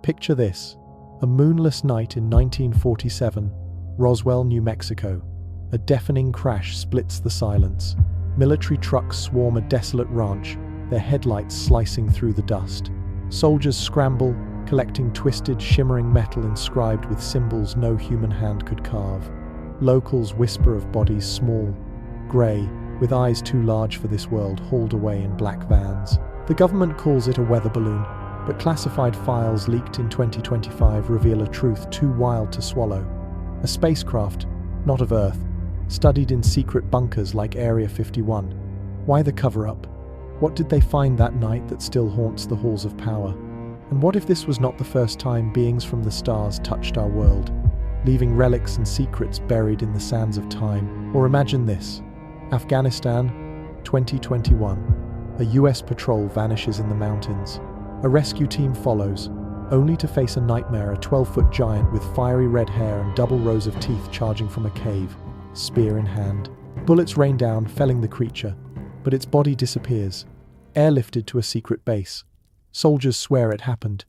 Picture this: a moonless night in 1947, Roswell, New Mexico. A deafening crash splits the silence. Military trucks swarm a desolate ranch, their headlights slicing through the dust. Soldiers scramble, collecting twisted, shimmering metal inscribed with symbols no human hand could carve. Locals whisper of bodies small, grey, with eyes too large for this world, hauled away in black vans. The government calls it a weather balloon, but classified files leaked in 2025 reveal a truth too wild to swallow. A spacecraft, not of Earth, studied in secret bunkers like Area 51. Why the cover-up? What did they find that night that still haunts the halls of power? And what if this was not the first time beings from the stars touched our world, leaving relics and secrets buried in the sands of time? Or imagine this: Afghanistan, 2021. A US patrol vanishes in the mountains. A rescue team follows, only to face a nightmare: a 12-foot giant with fiery red hair and double rows of teeth charging from a cave, spear in hand. Bullets rain down, felling the creature, but its body disappears, airlifted to a secret base. Soldiers swear it happened,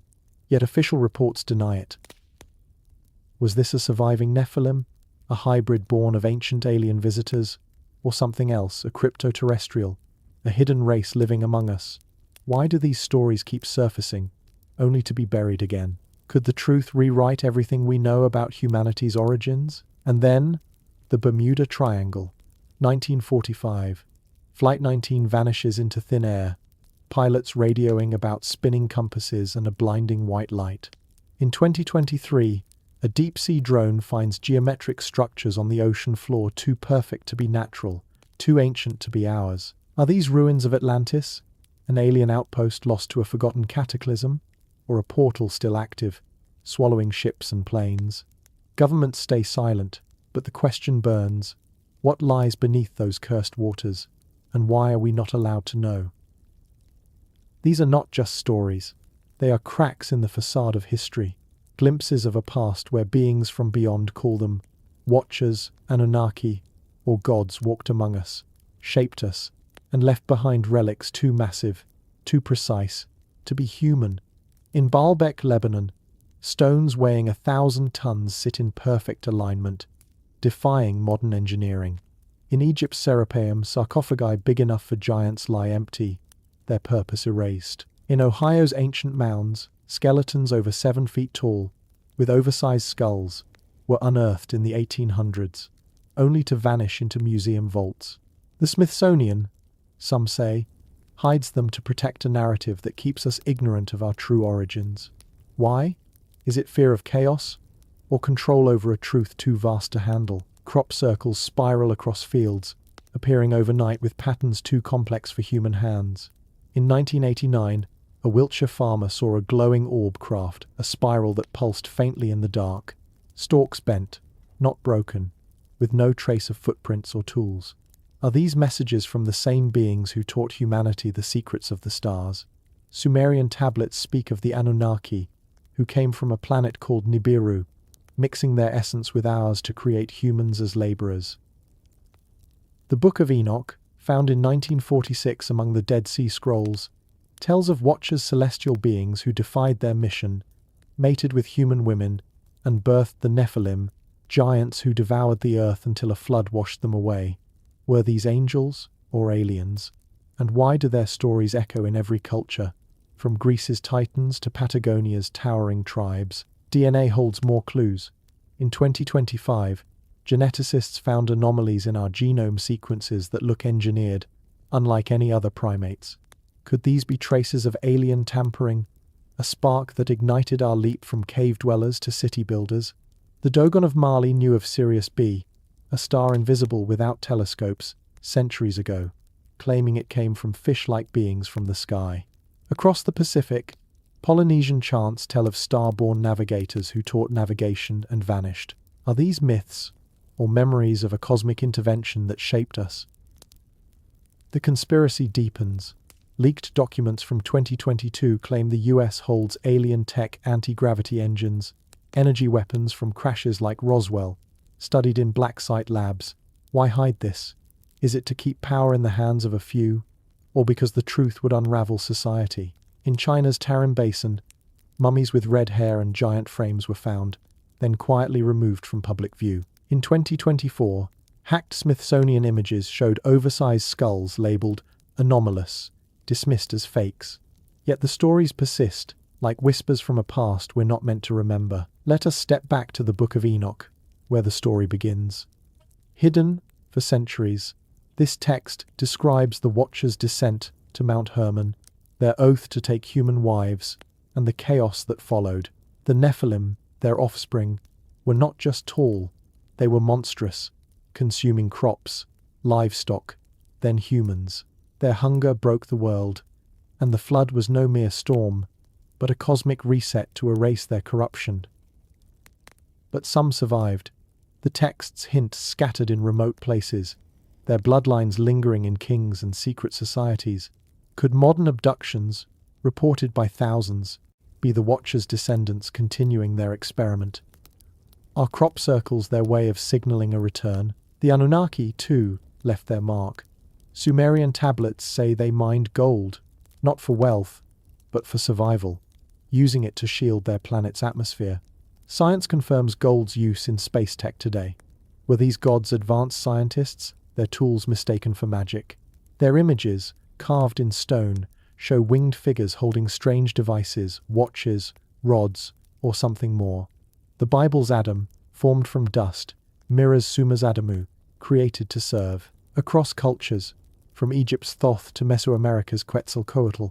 yet official reports deny it. Was this a surviving Nephilim, a hybrid born of ancient alien visitors, or something else, a crypto-terrestrial, a hidden race living among us? Why do these stories keep surfacing, only to be buried again? Could the truth rewrite everything we know about humanity's origins? And then, the Bermuda Triangle. 1945. Flight 19 vanishes into thin air, pilots radioing about spinning compasses and a blinding white light. In 2023, a deep-sea drone finds geometric structures on the ocean floor too perfect to be natural, too ancient to be ours. Are these ruins of Atlantis, an alien outpost lost to a forgotten cataclysm, or a portal still active, swallowing ships and planes? Governments stay silent, but the question burns: what lies beneath those cursed waters, and why are we not allowed to know? These are not just stories. They are cracks in the facade of history, glimpses of a past where beings from beyond, call them Watchers, Anunnaki, or gods, walked among us, shaped us, and left behind relics too massive, too precise, to be human. In Baalbek, Lebanon, stones weighing 1,000 tons sit in perfect alignment, defying modern engineering. In Egypt's Serapeum, sarcophagi big enough for giants lie empty, their purpose erased. In Ohio's ancient mounds, skeletons over 7 feet tall, with oversized skulls, were unearthed in the 1800s, only to vanish into museum vaults. The Smithsonian, some say, hides them to protect a narrative that keeps us ignorant of our true origins. Why? Is it fear of chaos, or control over a truth too vast to handle? Crop circles spiral across fields, appearing overnight with patterns too complex for human hands. In 1989, a Wiltshire farmer saw a glowing orb craft, a spiral that pulsed faintly in the dark. Stalks bent, not broken, with no trace of footprints or tools. Are these messages from the same beings who taught humanity the secrets of the stars? Sumerian tablets speak of the Anunnaki, who came from a planet called Nibiru, mixing their essence with ours to create humans as laborers. The Book of Enoch, found in 1946 among the Dead Sea Scrolls, tells of Watchers, celestial beings who defied their mission, mated with human women, and birthed the Nephilim, giants who devoured the earth until a flood washed them away. Were these angels or aliens? And why do their stories echo in every culture, from Greece's titans to Patagonia's towering tribes? DNA holds more clues. In 2025, geneticists found anomalies in our genome sequences that look engineered, unlike any other primates. Could these be traces of alien tampering, a spark that ignited our leap from cave dwellers to city builders? The Dogon of Mali knew of Sirius B, a star invisible without telescopes, centuries ago, claiming it came from fish-like beings from the sky. Across the Pacific, Polynesian chants tell of star-born navigators who taught navigation and vanished. Are these myths, or memories of a cosmic intervention that shaped us? The conspiracy deepens. Leaked documents from 2022 claim the US holds alien tech anti-gravity engines, energy weapons from crashes like Roswell, studied in black site labs. Why hide this? Is it to keep power in the hands of a few, or because the truth would unravel society? In China's Tarim Basin, Mummies with red hair and giant frames were found, then quietly removed from public view. In 2024, hacked Smithsonian images showed oversized skulls labeled anomalous, dismissed as fakes. Yet the stories persist, like whispers from a past we're not meant to remember. Let us step back to the Book of Enoch, where the story begins. Hidden for centuries, this text describes the Watchers' descent to Mount Hermon, their oath to take human wives, and the chaos that followed. The Nephilim, their offspring, were not just tall, they were monstrous, consuming crops, livestock, then humans. Their hunger broke the world, and the flood was no mere storm, but a cosmic reset to erase their corruption. But some survived, the texts hint scattered in remote places, their bloodlines lingering in kings and secret societies. Could modern abductions, reported by thousands, be the Watchers' descendants continuing their experiment? Are crop circles their way of signaling a return? The Anunnaki, too, left their mark. Sumerian tablets say they mined gold, not for wealth, but for survival, using it to shield their planet's atmosphere. Science confirms gold's use in space tech today. Were these gods advanced scientists, their tools mistaken for magic? Their images, carved in stone, show winged figures holding strange devices, watches, rods, or something more. The Bible's Adam, formed from dust, mirrors Sumer's Adamu, created to serve. Across cultures, from Egypt's Thoth to Mesoamerica's Quetzalcoatl,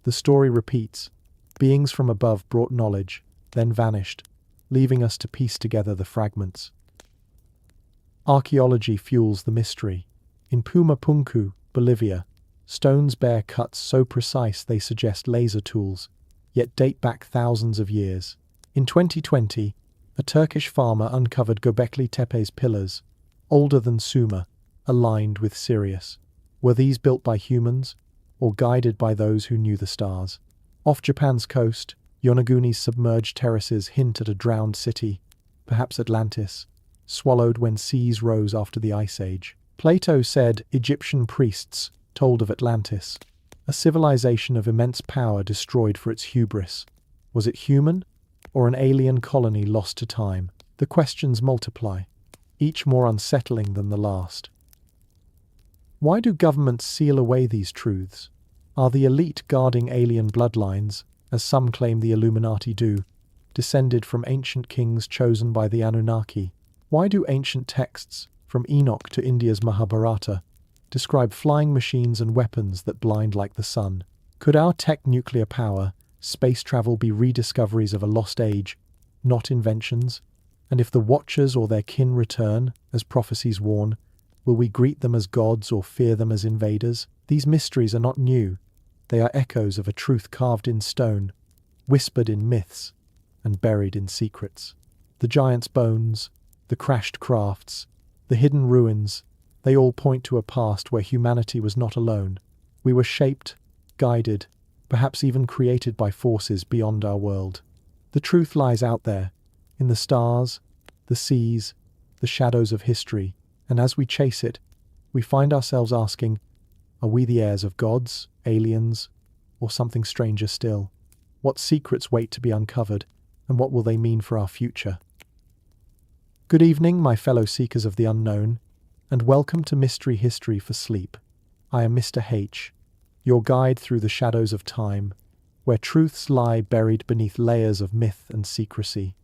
the story repeats. Beings from above brought knowledge, then vanished, leaving us to piece together the fragments. Archaeology fuels the mystery. In Pumapunku, Bolivia, stones bear cuts so precise they suggest laser tools, yet date back thousands of years. In 2020, a Turkish farmer uncovered Göbekli Tepe's pillars, older than Sumer, aligned with Sirius. Were these built by humans, or guided by those who knew the stars? Off Japan's coast, Yonegune's submerged terraces hint at a drowned city, perhaps Atlantis, swallowed when seas rose after the Ice Age. Plato said Egyptian priests told of Atlantis, a civilization of immense power destroyed for its hubris. Was it human, or an alien colony lost to time? The questions multiply, each more unsettling than the last. Why do governments seal away these truths? Are the elite guarding alien bloodlines, as some claim the Illuminati do, descended from ancient kings chosen by the Anunnaki? Why do ancient texts, from Enoch to India's Mahabharata, describe flying machines and weapons that blind like the sun? Could our tech nuclear power, space travel be rediscoveries of a lost age, not inventions? And if the Watchers or their kin return, as prophecies warn, will we greet them as gods or fear them as invaders? These mysteries are not new. They are echoes of a truth carved in stone, whispered in myths, and buried in secrets. The giants' bones, the crashed crafts, the hidden ruins, they all point to a past where humanity was not alone. We were shaped, guided, perhaps even created by forces beyond our world. The truth lies out there, in the stars, the seas, the shadows of history, and as we chase it, we find ourselves asking, are we the heirs of gods, aliens, or something stranger still? What secrets wait to be uncovered, and what will they mean for our future? Good evening, my fellow seekers of the unknown, and welcome to Mystery History for Sleep. I am Mr. H, your guide through the shadows of time, where truths lie buried beneath layers of myth and secrecy.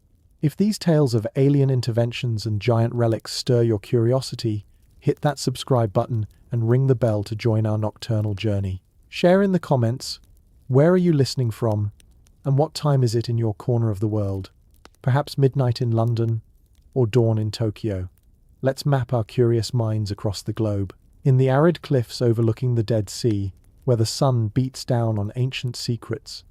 If these tales of alien interventions and giant relics stir your curiosity, hit that subscribe button and ring the bell to join our nocturnal journey. Share in the comments, where are you listening from, and what time is it in your corner of the world? Perhaps midnight in London, or dawn in Tokyo. Let's map our curious minds across the globe. In the arid cliffs overlooking the Dead Sea, where the sun beats down on ancient secrets,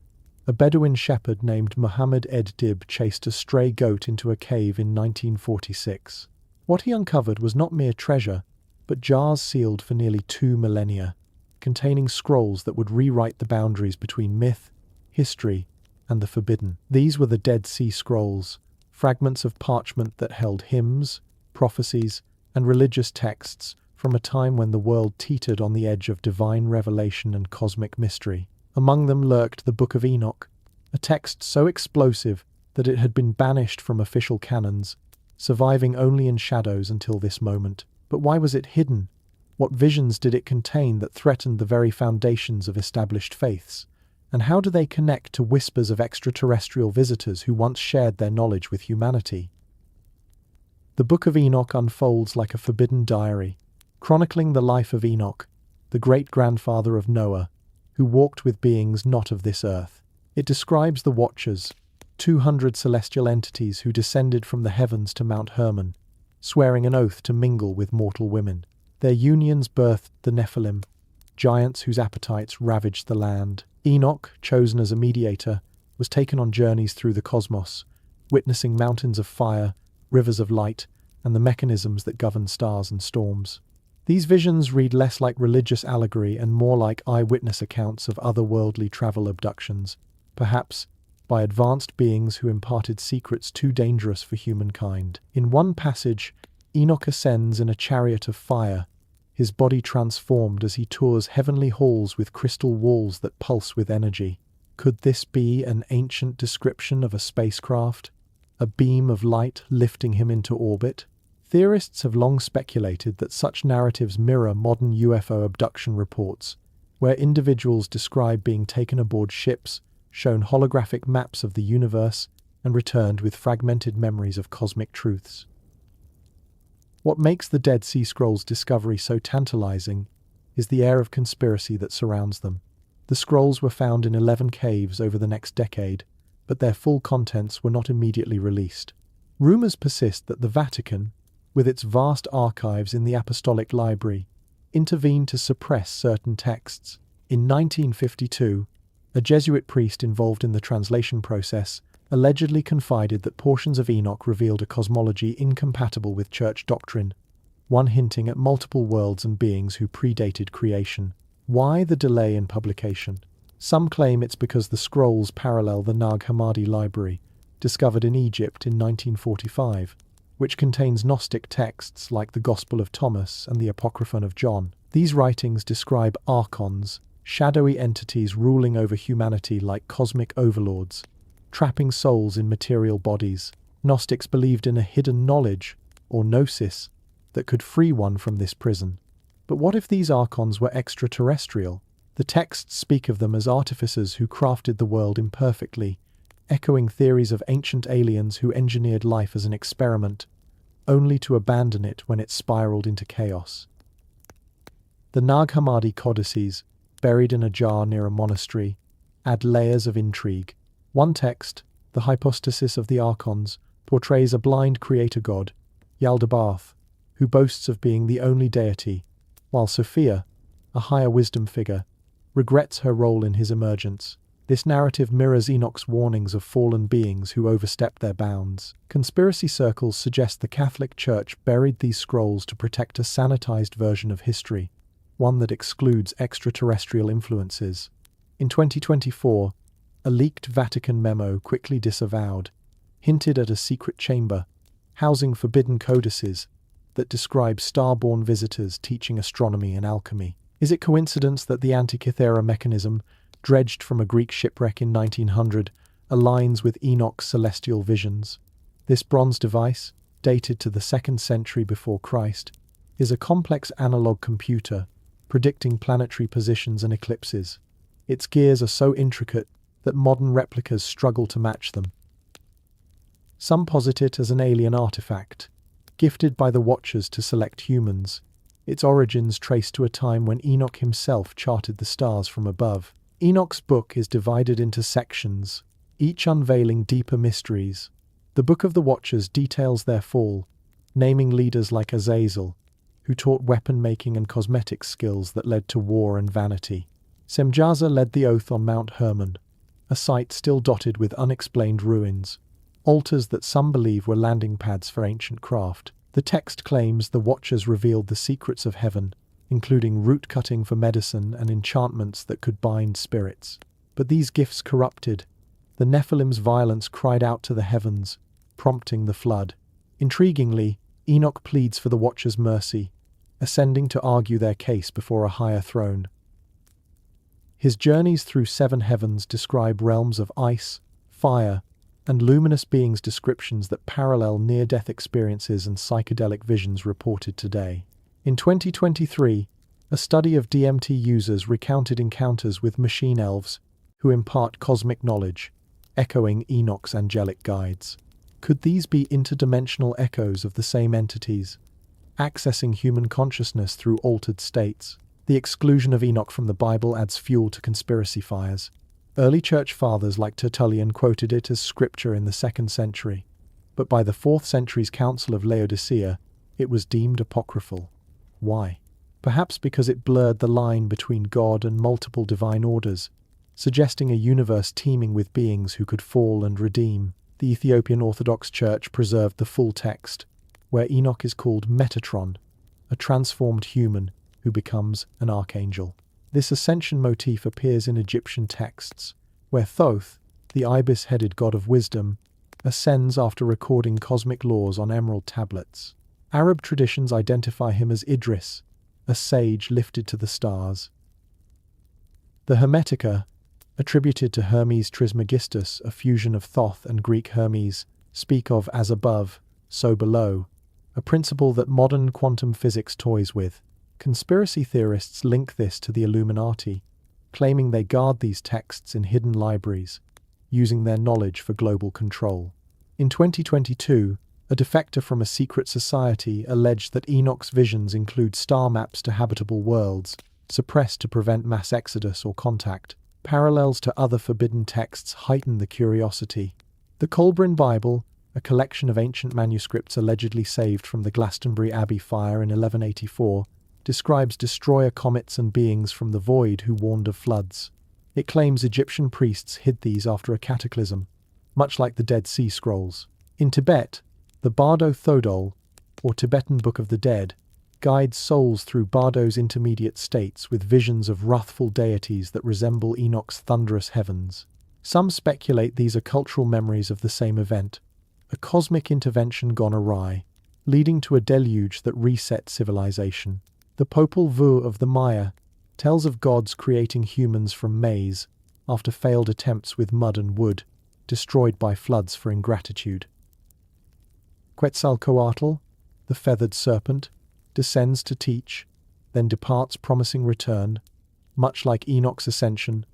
a Bedouin shepherd named Muhammad Ed-Dib chased a stray goat into a cave in 1946. What he uncovered was not mere treasure, but jars sealed for nearly 2 millennia, containing scrolls that would rewrite the boundaries between myth, history, and the forbidden. These were the Dead Sea Scrolls, fragments of parchment that held hymns, prophecies, and religious texts from a time when the world teetered on the edge of divine revelation and cosmic mystery. Among them lurked the Book of Enoch, a text so explosive that it had been banished from official canons, surviving only in shadows until this moment. But why was it hidden? What visions did it contain that threatened the very foundations of established faiths? And how do they connect to whispers of extraterrestrial visitors who once shared their knowledge with humanity? The Book of Enoch unfolds like a forbidden diary, chronicling the life of Enoch, the great-grandfather of Noah, who walked with beings not of this earth. It describes the Watchers, 200 celestial entities who descended from the heavens to Mount Hermon, swearing an oath to mingle with mortal women. Their unions birthed the Nephilim, giants whose appetites ravaged the land. Enoch, chosen as a mediator, was taken on journeys through the cosmos, witnessing mountains of fire, rivers of light, and the mechanisms that govern stars and storms. These visions read less like religious allegory and more like eyewitness accounts of otherworldly travel abductions, perhaps by advanced beings who imparted secrets too dangerous for humankind. In one passage, Enoch ascends in a chariot of fire, his body transformed as he tours heavenly halls with crystal walls that pulse with energy. Could this be an ancient description of a spacecraft? A beam of light lifting him into orbit? Theorists have long speculated that such narratives mirror modern UFO abduction reports, where individuals describe being taken aboard ships, shown holographic maps of the universe, and returned with fragmented memories of cosmic truths. What makes the Dead Sea Scrolls' discovery so tantalizing is the air of conspiracy that surrounds them. The scrolls were found in 11 caves over the next decade, but their full contents were not immediately released. Rumors persist that the Vatican, with its vast archives in the Apostolic Library, intervened to suppress certain texts. In 1952, a Jesuit priest involved in the translation process allegedly confided that portions of Enoch revealed a cosmology incompatible with church doctrine, one hinting at multiple worlds and beings who predated creation. Why the delay in publication? Some claim it's because the scrolls parallel the Nag Hammadi library, discovered in Egypt in 1945, which contains Gnostic texts like the Gospel of Thomas and the Apocryphon of John. These writings describe archons, shadowy entities ruling over humanity like cosmic overlords, trapping souls in material bodies. Gnostics believed in a hidden knowledge, or gnosis, that could free one from this prison. But what if these archons were extraterrestrial? The texts speak of them as artificers who crafted the world imperfectly, echoing theories of ancient aliens who engineered life as an experiment, only to abandon it when it spiraled into chaos. The Nag Hammadi codices, buried in a jar near a monastery, add layers of intrigue. One text, the hypostasis of the archons, portrays a blind creator god, Yaldabaoth, who boasts of being the only deity, while Sophia, a higher wisdom figure, regrets her role in his emergence. This narrative mirrors Enoch's warnings of fallen beings who overstepped their bounds. Conspiracy circles suggest the Catholic Church buried these scrolls to protect a sanitized version of history, one that excludes extraterrestrial influences. In 2024, a leaked Vatican memo quickly disavowed, hinted at a secret chamber, housing forbidden codices that describe star-born visitors teaching astronomy and alchemy. Is it coincidence that the Antikythera mechanism, dredged from a Greek shipwreck in 1900, aligns with Enoch's celestial visions? This bronze device, dated to the 2nd century before Christ, is a complex analog computer, predicting planetary positions and eclipses. Its gears are so intricate that modern replicas struggle to match them. Some posit it as an alien artifact, gifted by the Watchers to select humans, its origins traced to a time when Enoch himself charted the stars from above. Enoch's book is divided into sections, each unveiling deeper mysteries. The Book of the Watchers details their fall, naming leaders like Azazel, who taught weapon-making and cosmetic skills that led to war and vanity. Semjaza led the oath on Mount Hermon, a site still dotted with unexplained ruins, altars that some believe were landing pads for ancient craft. The text claims the Watchers revealed the secrets of heaven, including root-cutting for medicine and enchantments that could bind spirits. But these gifts corrupted. The Nephilim's violence cried out to the heavens, prompting the flood. Intriguingly, Enoch pleads for the Watchers' mercy, ascending to argue their case before a higher throne. His journeys through seven heavens describe realms of ice, fire, and luminous beings, descriptions that parallel near-death experiences and psychedelic visions reported today. In 2023, a study of DMT users recounted encounters with machine elves who impart cosmic knowledge, echoing Enoch's angelic guides. Could these be interdimensional echoes of the same entities, accessing human consciousness through altered states? The exclusion of Enoch from the Bible adds fuel to conspiracy fires. Early church fathers like Tertullian quoted it as scripture in the 2nd century, but by the 4th century's Council of Laodicea, it was deemed apocryphal. Why? Perhaps because it blurred the line between God and multiple divine orders, suggesting a universe teeming with beings who could fall and redeem. The Ethiopian Orthodox Church preserved the full text, where Enoch is called Metatron, a transformed human who becomes an archangel. This ascension motif appears in Egyptian texts, where Thoth, the ibis-headed god of wisdom, ascends after recording cosmic laws on emerald tablets. Arab traditions identify him as Idris, a sage lifted to the stars. The Hermetica, attributed to Hermes Trismegistus, a fusion of Thoth and Greek Hermes, speak of as above, so below, a principle that modern quantum physics toys with. Conspiracy theorists link this to the Illuminati, claiming they guard these texts in hidden libraries, using their knowledge for global control. In 2022, a defector from a secret society alleged that Enoch's visions include star maps to habitable worlds, suppressed to prevent mass exodus or contact. Parallels to other forbidden texts heighten the curiosity. The Colburn Bible, a collection of ancient manuscripts allegedly saved from the Glastonbury Abbey fire in 1184, describes destroyer comets and beings from the void who warned of floods. It claims Egyptian priests hid these after a cataclysm, much like the Dead Sea Scrolls. In Tibet, the Bardo Thodol, or Tibetan Book of the Dead, guides souls through Bardo's intermediate states with visions of wrathful deities that resemble Enoch's thunderous heavens. Some speculate these are cultural memories of the same event, a cosmic intervention gone awry, leading to a deluge that reset civilization. The Popol Vuh of the Maya tells of gods creating humans from maize after failed attempts with mud and wood, destroyed by floods for ingratitude. Quetzalcoatl, the feathered serpent, descends to teach, then departs promising return, much like Enoch's ascension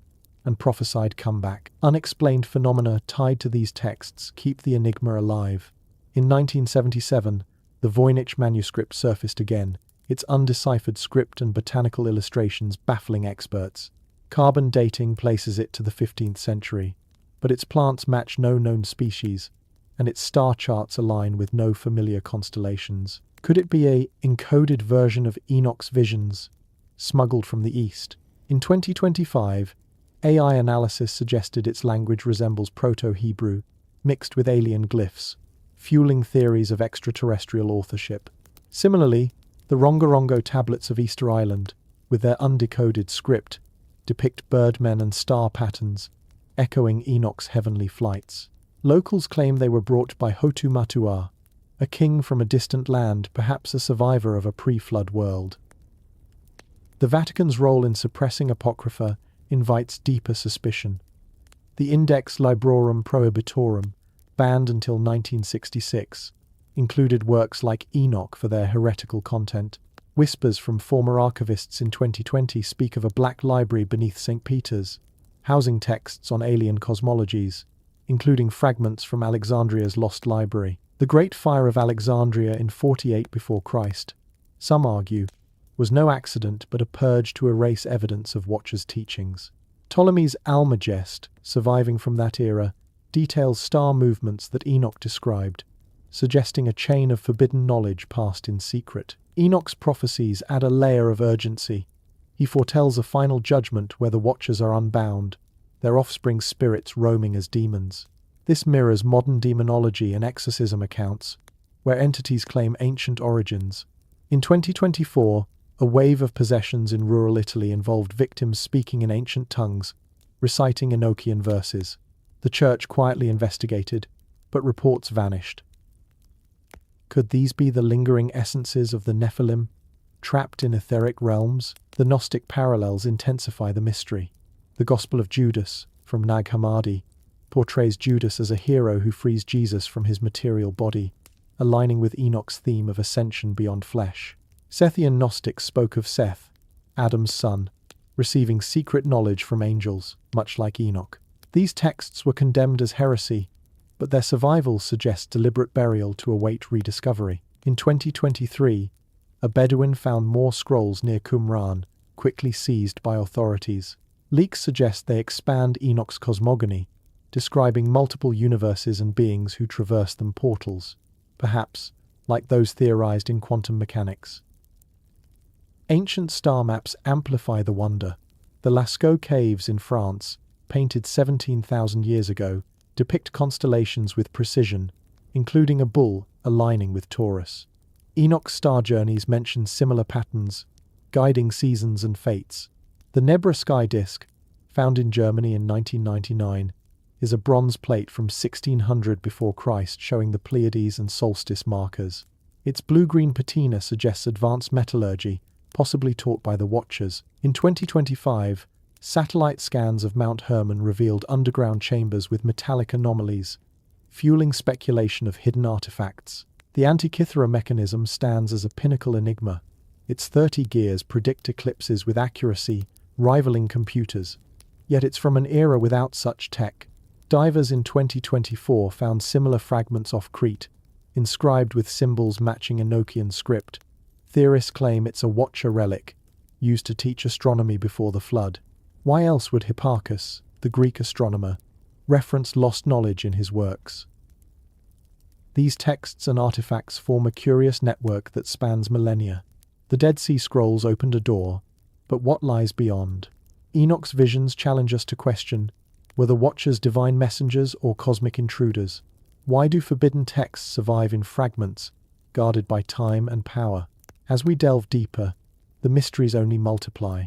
and prophesied comeback. Unexplained phenomena tied to these texts keep the enigma alive. In 1977, the Voynich manuscript surfaced again, its undeciphered script and botanical illustrations baffling experts. Carbon dating places it to the 15th century, but its plants match no known species, and its star charts align with no familiar constellations. Could it be a encoded version of Enoch's visions, smuggled from the East? In 2025, AI analysis suggested its language resembles Proto-Hebrew, mixed with alien glyphs, fueling theories of extraterrestrial authorship. Similarly, the Rongorongo tablets of Easter Island, with their undecoded script, depict birdmen and star patterns, echoing Enoch's heavenly flights. Locals claim they were brought by Hotu Matua, a king from a distant land, perhaps a survivor of a pre-flood world. The Vatican's role in suppressing Apocrypha invites deeper suspicion. The Index Librorum Prohibitorum, banned until 1966, included works like Enoch for their heretical content. Whispers from former archivists in 2020 speak of a black library beneath St. Peter's, housing texts on alien cosmologies, including fragments from Alexandria's lost library. The Great Fire of Alexandria in 48 before Christ, some argue, was no accident but a purge to erase evidence of Watcher's teachings. Ptolemy's Almagest, surviving from that era, details star movements that Enoch described, suggesting a chain of forbidden knowledge passed in secret. Enoch's prophecies add a layer of urgency. He foretells a final judgment where the Watchers are unbound, their offspring's spirits roaming as demons. This mirrors modern demonology and exorcism accounts, where entities claim ancient origins. In 2024, a wave of possessions in rural Italy involved victims speaking in ancient tongues, reciting Enochian verses. The church quietly investigated, but reports vanished. Could these be the lingering essences of the Nephilim, trapped in etheric realms? The Gnostic parallels intensify the mystery. The Gospel of Judas, from Nag Hammadi, portrays Judas as a hero who frees Jesus from his material body, aligning with Enoch's theme of ascension beyond flesh. Sethian Gnostics spoke of Seth, Adam's son, receiving secret knowledge from angels, much like Enoch. These texts were condemned as heresy, but their survival suggests deliberate burial to await rediscovery. In 2023, a Bedouin found more scrolls near Qumran, quickly seized by authorities. Leaks suggest they expand Enoch's cosmogony, describing multiple universes and beings who traverse them portals, perhaps like those theorized in quantum mechanics. Ancient star maps amplify the wonder. The Lascaux caves in France, painted 17,000 years ago, depict constellations with precision, including a bull aligning with Taurus. Enoch's star journeys mention similar patterns, guiding seasons and fates. The Nebra sky disk, found in Germany in 1999, is a bronze plate from 1600 before Christ showing the Pleiades and solstice markers. Its blue-green patina suggests advanced metallurgy, possibly taught by the Watchers. In 2025, satellite scans of Mount Hermon revealed underground chambers with metallic anomalies, fueling speculation of hidden artifacts. The Antikythera mechanism stands as a pinnacle enigma. Its 30 gears predict eclipses with accuracy, rivaling computers. Yet it's from an era without such tech. Divers in 2024 found similar fragments off Crete, inscribed with symbols matching Enochian script. Theorists claim it's a Watcher relic, used to teach astronomy before the flood. Why else would Hipparchus, the Greek astronomer, reference lost knowledge in his works? These texts and artifacts form a curious network that spans millennia. The Dead Sea Scrolls opened a door, but what lies beyond? Enoch's visions challenge us to question, were the Watchers divine messengers or cosmic intruders? Why do forbidden texts survive in fragments, guarded by time and power? As we delve deeper, the mysteries only multiply,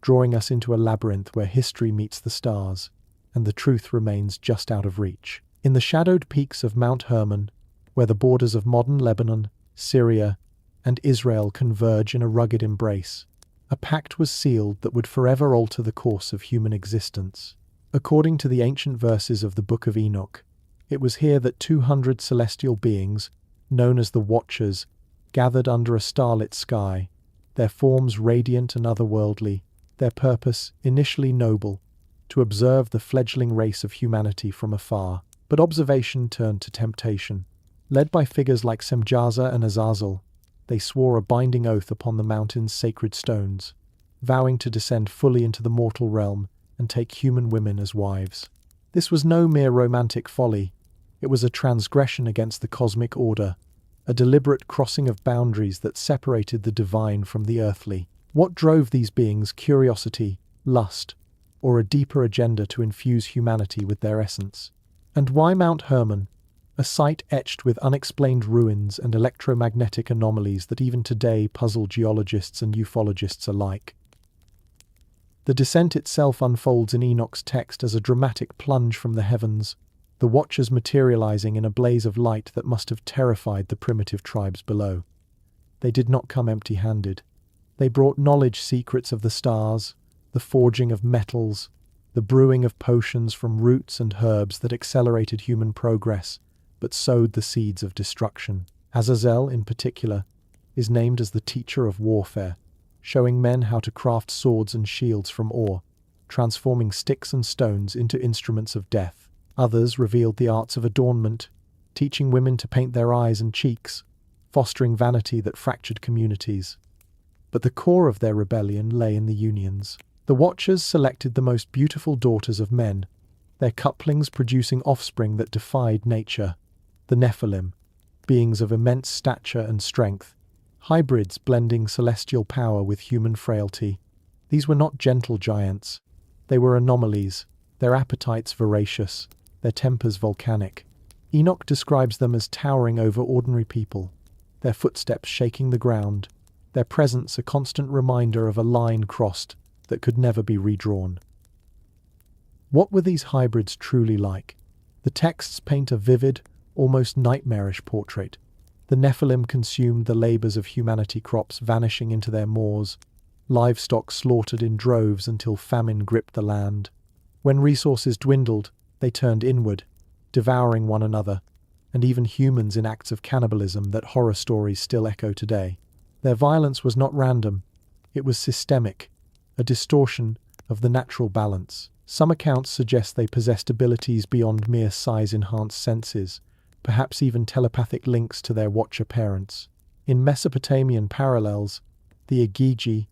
drawing us into a labyrinth where history meets the stars, and the truth remains just out of reach. In the shadowed peaks of Mount Hermon, where the borders of modern Lebanon, Syria, and Israel converge in a rugged embrace, a pact was sealed that would forever alter the course of human existence. According to the ancient verses of the Book of Enoch, it was here that 200 celestial beings, known as the Watchers, gathered under a starlit sky, their forms radiant and otherworldly, their purpose, initially noble, to observe the fledgling race of humanity from afar. But observation turned to temptation. Led by figures like Semjaza and Azazel, they swore a binding oath upon the mountain's sacred stones, vowing to descend fully into the mortal realm and take human women as wives. This was no mere romantic folly. It was a transgression against the cosmic order, a deliberate crossing of boundaries that separated the divine from the earthly. What drove these beings? Curiosity, lust, or a deeper agenda to infuse humanity with their essence? And why Mount Hermon, a site etched with unexplained ruins and electromagnetic anomalies that even today puzzle geologists and ufologists alike? The descent itself unfolds in Enoch's text as a dramatic plunge from the heavens, the Watchers materializing in a blaze of light that must have terrified the primitive tribes below. They did not come empty-handed. They brought knowledge secrets of the stars, the forging of metals, the brewing of potions from roots and herbs that accelerated human progress, but sowed the seeds of destruction. Azazel, in particular, is named as the teacher of warfare, showing men how to craft swords and shields from ore, transforming sticks and stones into instruments of death. Others revealed the arts of adornment, teaching women to paint their eyes and cheeks, fostering vanity that fractured communities. But the core of their rebellion lay in the unions. The Watchers selected the most beautiful daughters of men, their couplings producing offspring that defied nature. The Nephilim, beings of immense stature and strength, hybrids blending celestial power with human frailty. These were not gentle giants. They were anomalies, their appetites voracious, their tempers volcanic. Enoch describes them as towering over ordinary people, their footsteps shaking the ground, their presence a constant reminder of a line crossed that could never be redrawn. What were these hybrids truly like? The texts paint a vivid, almost nightmarish portrait. The Nephilim consumed the labors of humanity, crops vanishing into their maws, livestock slaughtered in droves until famine gripped the land. When resources dwindled, they turned inward, devouring one another, and even humans in acts of cannibalism that horror stories still echo today. Their violence was not random, it was systemic, a distortion of the natural balance. Some accounts suggest they possessed abilities beyond mere size-enhanced senses, perhaps even telepathic links to their watcher parents. In Mesopotamian parallels, the Igigi,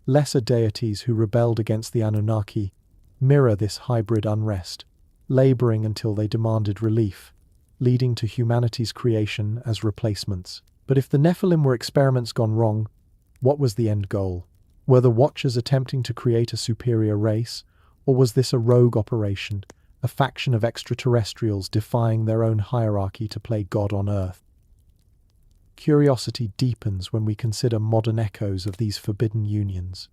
lesser deities who rebelled against the Anunnaki, mirror this hybrid unrest, laboring until they demanded relief, leading to humanity's creation as replacements. But if the Nephilim were experiments gone wrong, what was the end goal? Were the Watchers attempting to create a superior race, or was this a rogue operation, a faction of extraterrestrials defying their own hierarchy to play God on Earth? Curiosity deepens when we consider modern echoes of these forbidden unions.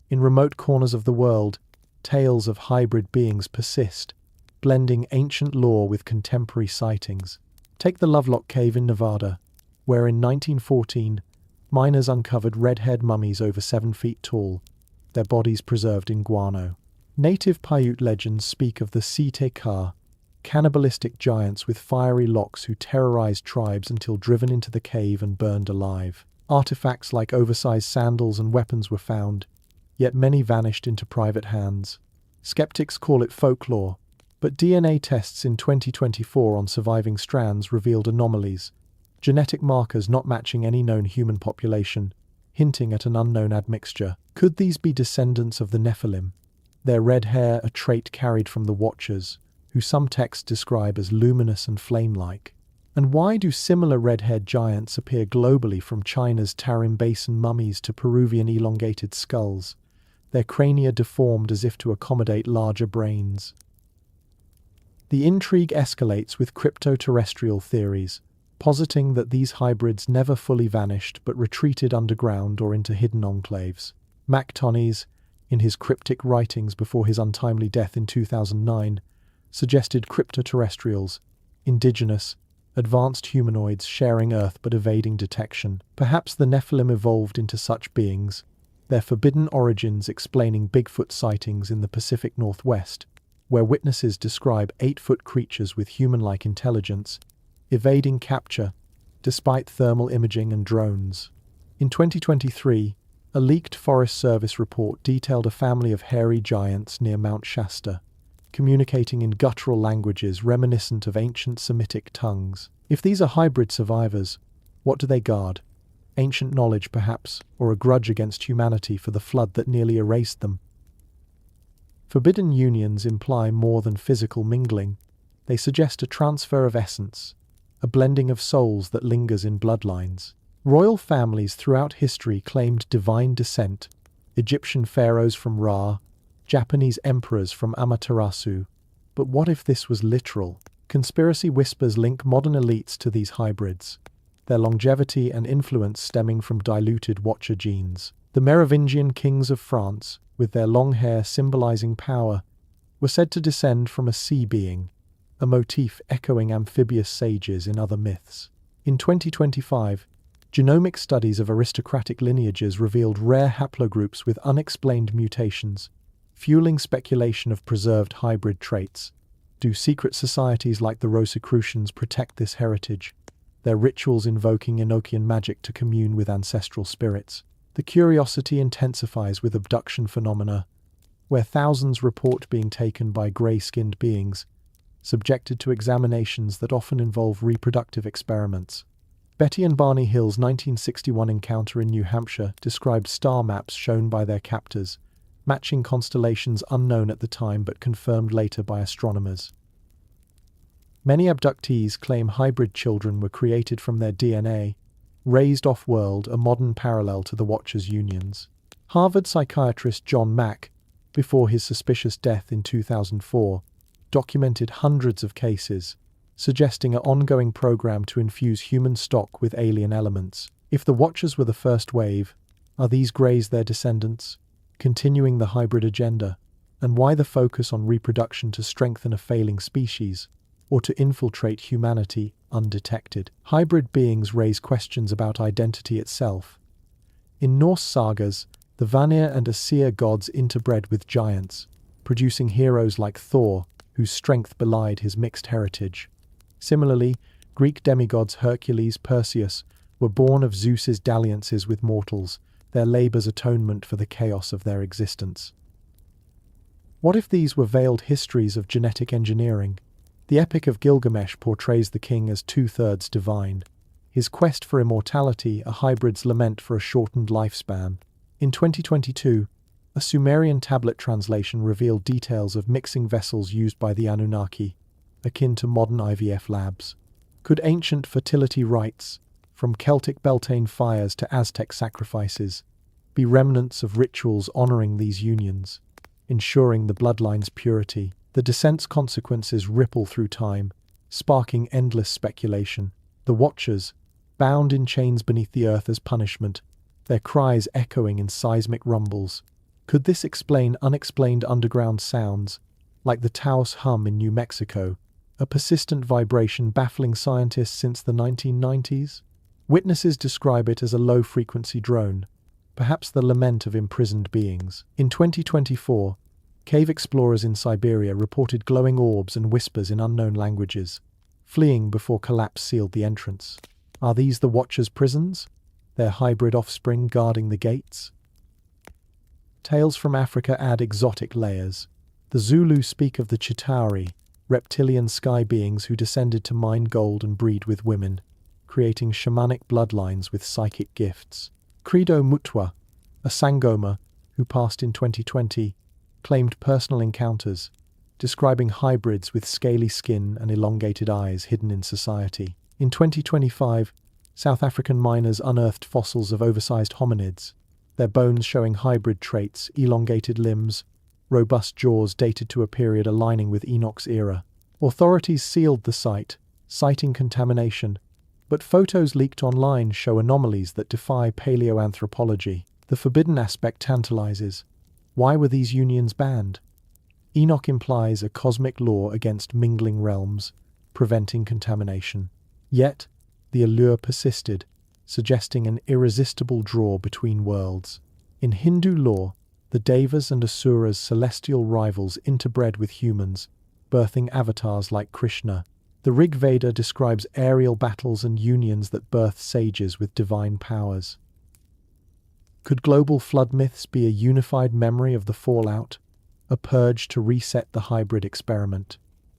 In remote corners of the world, tales of hybrid beings persist, blending ancient lore with contemporary sightings. Take the Lovelock Cave in Nevada, where in 1914, miners uncovered red-haired mummies over 7 feet tall, their bodies preserved in guano. Native Paiute legends speak of the Site-Ka, cannibalistic giants with fiery locks who terrorized tribes until driven into the cave and burned alive. Artifacts like oversized sandals and weapons were found, yet many vanished into private hands. Skeptics call it folklore, but DNA tests in 2024 on surviving strands revealed anomalies, genetic markers not matching any known human population, hinting at an unknown admixture. Could these be descendants of the Nephilim? Their red hair a trait carried from the Watchers, who some texts describe as luminous and flame-like. And why do similar red-haired giants appear globally, from China's Tarim Basin mummies to Peruvian elongated skulls, their crania deformed as if to accommodate larger brains? The intrigue escalates with crypto-terrestrial theories, positing that these hybrids never fully vanished but retreated underground or into hidden enclaves. Mactones, in his cryptic writings before his untimely death in 2009, suggested cryptoterrestrials, indigenous, advanced humanoids sharing Earth but evading detection. Perhaps the Nephilim evolved into such beings, their forbidden origins explaining Bigfoot sightings in the Pacific Northwest, where witnesses describe 8-foot creatures with human-like intelligence, evading capture despite thermal imaging and drones. In 2023, a leaked Forest Service report detailed a family of hairy giants near Mount Shasta, communicating in guttural languages reminiscent of ancient Semitic tongues. If these are hybrid survivors, what do they guard? Ancient knowledge, perhaps, or a grudge against humanity for the flood that nearly erased them? Forbidden unions imply more than physical mingling. They suggest a transfer of essence, a blending of souls that lingers in bloodlines. Royal families throughout history claimed divine descent, Egyptian pharaohs from Ra, Japanese emperors from Amaterasu. But what if this was literal? Conspiracy whispers link modern elites to these hybrids, their longevity and influence stemming from diluted Watcher genes. The Merovingian kings of France, with their long hair symbolizing power, were said to descend from a sea being, a motif echoing amphibious sages in other myths. In 2025, genomic studies of aristocratic lineages revealed rare haplogroups with unexplained mutations, fueling speculation of preserved hybrid traits. Do secret societies like the Rosicrucians protect this heritage, their rituals invoking Enochian magic to commune with ancestral spirits? The curiosity intensifies with abduction phenomena, where thousands report being taken by grey-skinned beings, subjected to examinations that often involve reproductive experiments. Betty and Barney Hill's 1961 encounter in New Hampshire described star maps shown by their captors, matching constellations unknown at the time but confirmed later by astronomers. Many abductees claim hybrid children were created from their DNA, raised off-world, a modern parallel to the Watchers' unions. Harvard psychiatrist John Mack, before his suspicious death in 2004, documented hundreds of cases, suggesting an ongoing program to infuse human stock with alien elements. If the Watchers were the first wave, are these Greys their descendants, continuing the hybrid agenda? And why the focus on reproduction, to strengthen a failing species, or to infiltrate humanity undetected? Hybrid beings raise questions about identity itself. In Norse sagas, The Vanir and Aesir gods interbred with giants, producing heroes like Thor, whose strength belied his mixed heritage. Similarly, Greek demigods Hercules, Perseus were born of Zeus's dalliances with mortals, their labor's atonement for the chaos of their existence. What if these were veiled histories of genetic engineering? The Epic of Gilgamesh portrays the king as two-thirds divine. His quest for immortality, a hybrid's lament for a shortened lifespan. In 2022, a Sumerian tablet translation revealed details of mixing vessels used by the Anunnaki, akin to modern IVF labs. Could ancient fertility rites, from Celtic Beltane fires to Aztec sacrifices, be remnants of rituals honoring these unions, ensuring the bloodline's purity? The descent's consequences ripple through time, sparking endless speculation. The Watchers, bound in chains beneath the earth as punishment, their cries echoing in seismic rumbles. Could this explain unexplained underground sounds, like the Taos hum in New Mexico, a persistent vibration baffling scientists since the 1990s? Witnesses describe it as a low-frequency drone, perhaps the lament of imprisoned beings. In 2024, cave explorers in Siberia reported glowing orbs and whispers in unknown languages, fleeing before collapse sealed the entrance. Are these the Watchers' prisons, their hybrid offspring guarding the gates? Tales from Africa add exotic layers. The Zulu speak of the Chitauri, reptilian sky beings who descended to mine gold and breed with women, creating shamanic bloodlines with psychic gifts. Credo Mutwa, a Sangoma who passed in 2020, claimed personal encounters, describing hybrids with scaly skin and elongated eyes hidden in society. In 2025, South African miners unearthed fossils of oversized hominids, their bones showing hybrid traits, elongated limbs, robust jaws dated to a period aligning with Enoch's era. Authorities sealed the site, citing contamination, but photos leaked online show anomalies that defy paleoanthropology. The forbidden aspect tantalizes. Why were these unions banned? Enoch implies a cosmic law against mingling realms, preventing contamination. Yet, the allure persisted, suggesting an irresistible draw between worlds. In Hindu lore, the Devas and Asuras, celestial rivals, interbred with humans, birthing avatars like Krishna. The Rig Veda describes aerial battles and unions that birth sages with divine powers. Could global flood myths be a unified memory of the fallout, a purge to reset the hybrid experiment?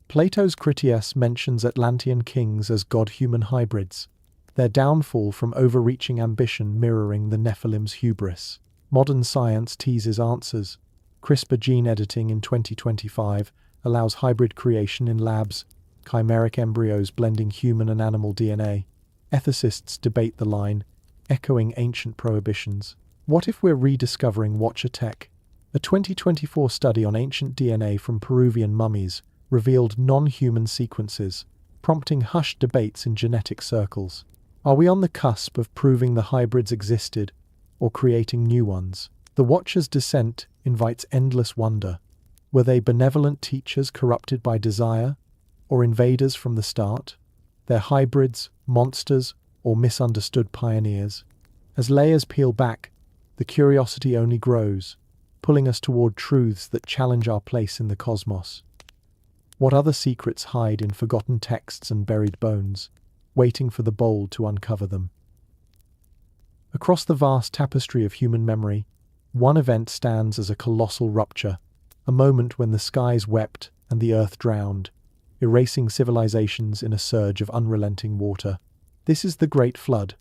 Plato's Critias mentions Atlantean kings as god-human hybrids, their downfall from overreaching ambition mirroring the Nephilim's hubris. Modern science teases answers. CRISPR gene editing in 2025 allows hybrid creation in labs, chimeric embryos blending human and animal DNA. Ethicists debate the line, echoing ancient prohibitions. What if we're rediscovering Watcher tech? A 2024 study on ancient DNA from Peruvian mummies revealed non-human sequences, prompting hushed debates in genetic circles. Are we on the cusp of proving the hybrids existed, or creating new ones? The Watcher's descent invites endless wonder. Were they benevolent teachers corrupted by desire, or invaders from the start? Their hybrids, monsters, or misunderstood pioneers? As layers peel back, the curiosity only grows, pulling us toward truths that challenge our place in the cosmos. What other secrets hide in forgotten texts and buried bones, waiting for the bold to uncover them? Across the vast tapestry of human memory, one event stands as a colossal rupture, a moment when the skies wept and the earth drowned, erasing civilizations in a surge of unrelenting water. This is the Great Flood,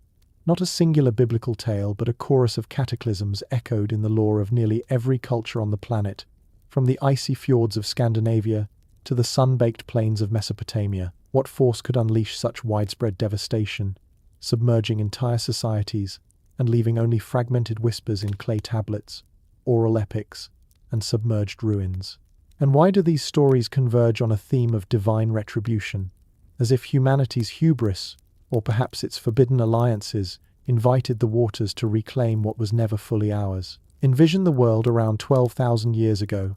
not a singular biblical tale, but a chorus of cataclysms echoed in the lore of nearly every culture on the planet, from the icy fjords of Scandinavia to the sun-baked plains of Mesopotamia. What force could unleash such widespread devastation, submerging entire societies and leaving only fragmented whispers in clay tablets, oral epics, and submerged ruins? And why do these stories converge on a theme of divine retribution, as if humanity's hubris, or perhaps its forbidden alliances, invited the waters to reclaim what was never fully ours? Envision the world around 12,000 years ago,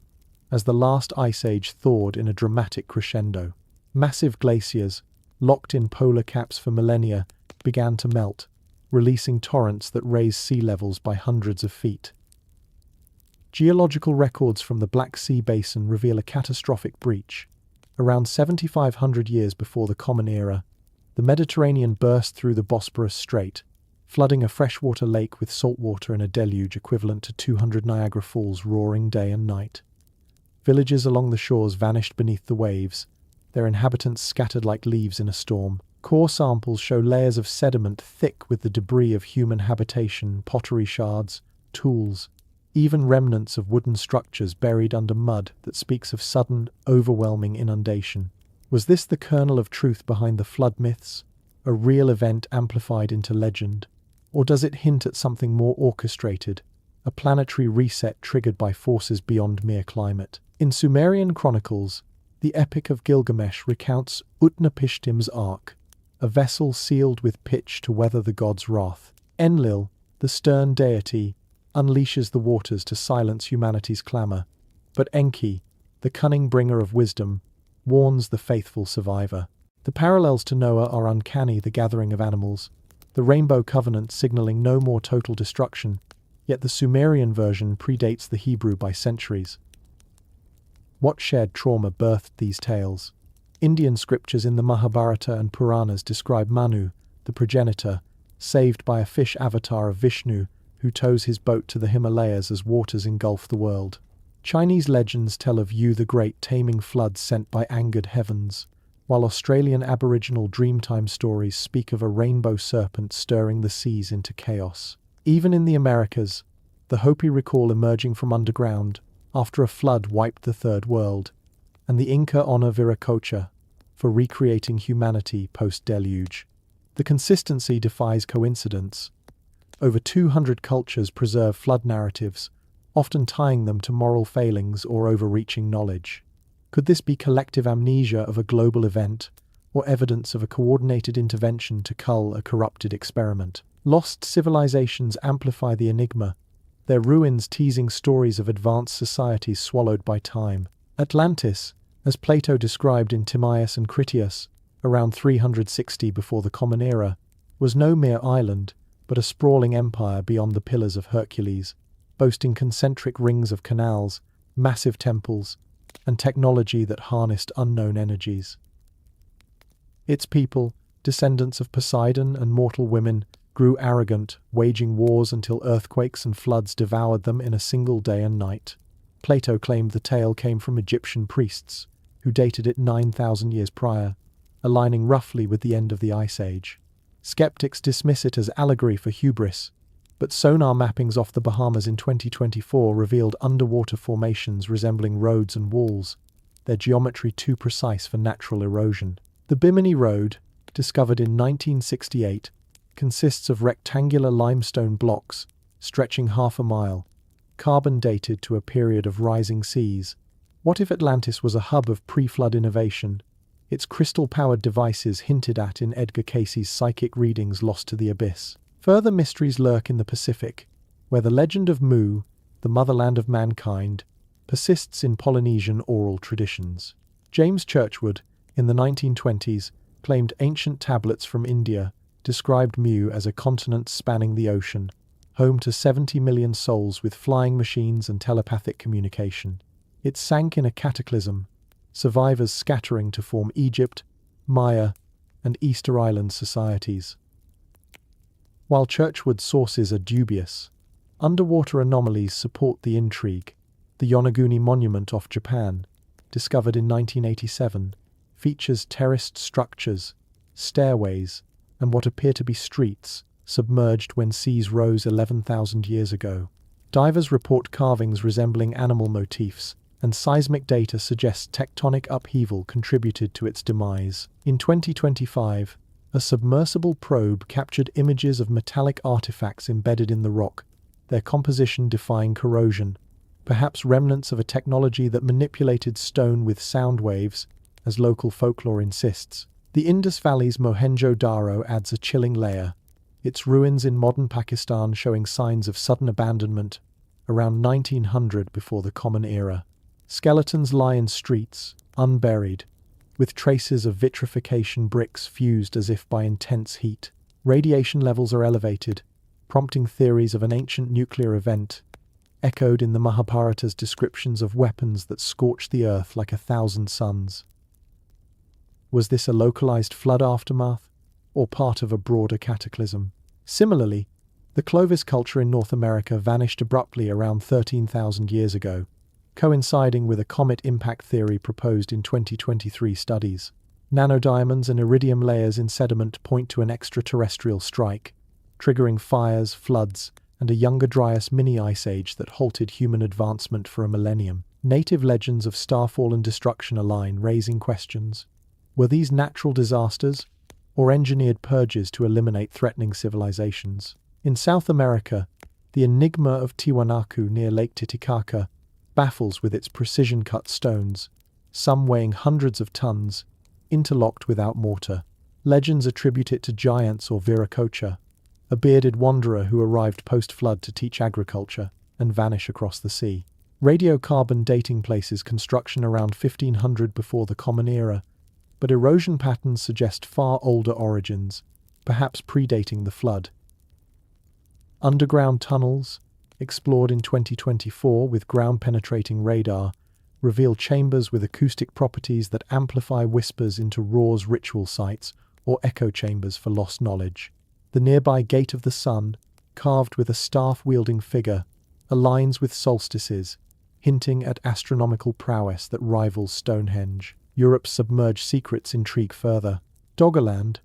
as the last ice age thawed in a dramatic crescendo. Massive glaciers, locked in polar caps for millennia, began to melt, releasing torrents that raised sea levels by hundreds of feet. Geological records from the Black Sea Basin reveal a catastrophic breach. Around 7,500 years before the Common Era, the Mediterranean burst through the Bosporus Strait, flooding a freshwater lake with salt water in a deluge equivalent to 200 Niagara Falls roaring day and night. Villages along the shores vanished beneath the waves, their inhabitants scattered like leaves in a storm. Core samples show layers of sediment thick with the debris of human habitation, pottery shards, tools, even remnants of wooden structures buried under mud that speaks of sudden, overwhelming inundation. Was this the kernel of truth behind the flood myths, a real event amplified into legend? Or does it hint at something more orchestrated, a planetary reset triggered by forces beyond mere climate? In Sumerian chronicles, the Epic of Gilgamesh recounts Utnapishtim's Ark, a vessel sealed with pitch to weather the god's wrath. Enlil, the stern deity, unleashes the waters to silence humanity's clamor, but Enki, the cunning bringer of wisdom, warns the faithful survivor. The parallels to Noah are uncanny, the gathering of animals, the Rainbow Covenant signaling no more total destruction, yet the Sumerian version predates the Hebrew by centuries. What shared trauma birthed these tales? Indian scriptures in the Mahabharata and Puranas describe Manu, the progenitor, saved by a fish avatar of Vishnu, who tows his boat to the Himalayas as waters engulf the world. Chinese legends tell of Yu the Great taming floods sent by angered heavens, while Australian Aboriginal Dreamtime stories speak of a rainbow serpent stirring the seas into chaos. Even in the Americas, the Hopi recall emerging from underground after a flood wiped the Third World, and the Inca honor Viracocha for recreating humanity post-deluge. The consistency defies coincidence. Over 200 cultures preserve flood narratives, often tying them to moral failings or overreaching knowledge. Could this be collective amnesia of a global event, or evidence of a coordinated intervention to cull a corrupted experiment? Lost civilizations amplify the enigma, their ruins teasing stories of advanced societies swallowed by time. Atlantis, as Plato described in Timaeus and Critias, around 360 before the Common Era, was no mere island, but a sprawling empire beyond the Pillars of Hercules, boasting concentric rings of canals, massive temples, and technology that harnessed unknown energies. Its people, descendants of Poseidon and mortal women, grew arrogant, waging wars until earthquakes and floods devoured them in a single day and night. Plato claimed the tale came from Egyptian priests, who dated it 9,000 years prior, aligning roughly with the end of the Ice Age. Skeptics dismiss it as allegory for hubris, but sonar mappings off the Bahamas in 2024 revealed underwater formations resembling roads and walls, their geometry too precise for natural erosion. The Bimini Road, discovered in 1968, consists of rectangular limestone blocks stretching half a mile, carbon dated to a period of rising seas. What if Atlantis was a hub of pre-flood innovation, its crystal-powered devices hinted at in Edgar Cayce's psychic readings lost to the abyss? Further mysteries lurk in the Pacific, where the legend of Mu, the motherland of mankind, persists in Polynesian oral traditions. James Churchward, in the 1920s, claimed ancient tablets from India described Mu as a continent spanning the ocean, home to 70 million souls with flying machines and telepathic communication. It sank in a cataclysm, survivors scattering to form Egypt, Maya, and Easter Island societies. While Churchward's sources are dubious, underwater anomalies support the intrigue. The Yonaguni Monument off Japan, discovered in 1987, features terraced structures, stairways, and what appear to be streets, submerged when seas rose 11,000 years ago. Divers report carvings resembling animal motifs, and seismic data suggests tectonic upheaval contributed to its demise. In 2025, a submersible probe captured images of metallic artifacts embedded in the rock, their composition defying corrosion, perhaps remnants of a technology that manipulated stone with sound waves, as local folklore insists. The Indus Valley's Mohenjo-Daro adds a chilling layer, its ruins in modern Pakistan showing signs of sudden abandonment around 1900 before the Common Era. Skeletons lie in streets, unburied, with traces of vitrification, bricks fused as if by intense heat. Radiation levels are elevated, prompting theories of an ancient nuclear event, echoed in the Mahabharata's descriptions of weapons that scorched the earth like 1,000 suns. Was this a localized flood aftermath, or part of a broader cataclysm? Similarly, the Clovis culture in North America vanished abruptly around 13,000 years ago, coinciding with a comet impact theory proposed in 2023 studies. Nanodiamonds and iridium layers in sediment point to an extraterrestrial strike, triggering fires, floods, and a Younger Dryas mini-ice age that halted human advancement for a millennium. Native legends of starfall and destruction align, raising questions. Were these natural disasters, or engineered purges to eliminate threatening civilizations? In South America, the enigma of Tiwanaku near Lake Titicaca baffles with its precision-cut stones, some weighing hundreds of tons, interlocked without mortar. Legends attribute it to giants or Viracocha, a bearded wanderer who arrived post-flood to teach agriculture and vanish across the sea. Radiocarbon dating places construction around 1500 before the Common Era, but erosion patterns suggest far older origins, perhaps predating the flood. Underground tunnels, explored in 2024 with ground-penetrating radar, reveal chambers with acoustic properties that amplify whispers into Ra's ritual sites or echo chambers for lost knowledge. The nearby Gate of the Sun, carved with a staff-wielding figure, aligns with solstices, hinting at astronomical prowess that rivals Stonehenge. Europe's submerged secrets intrigue further. Doggerland,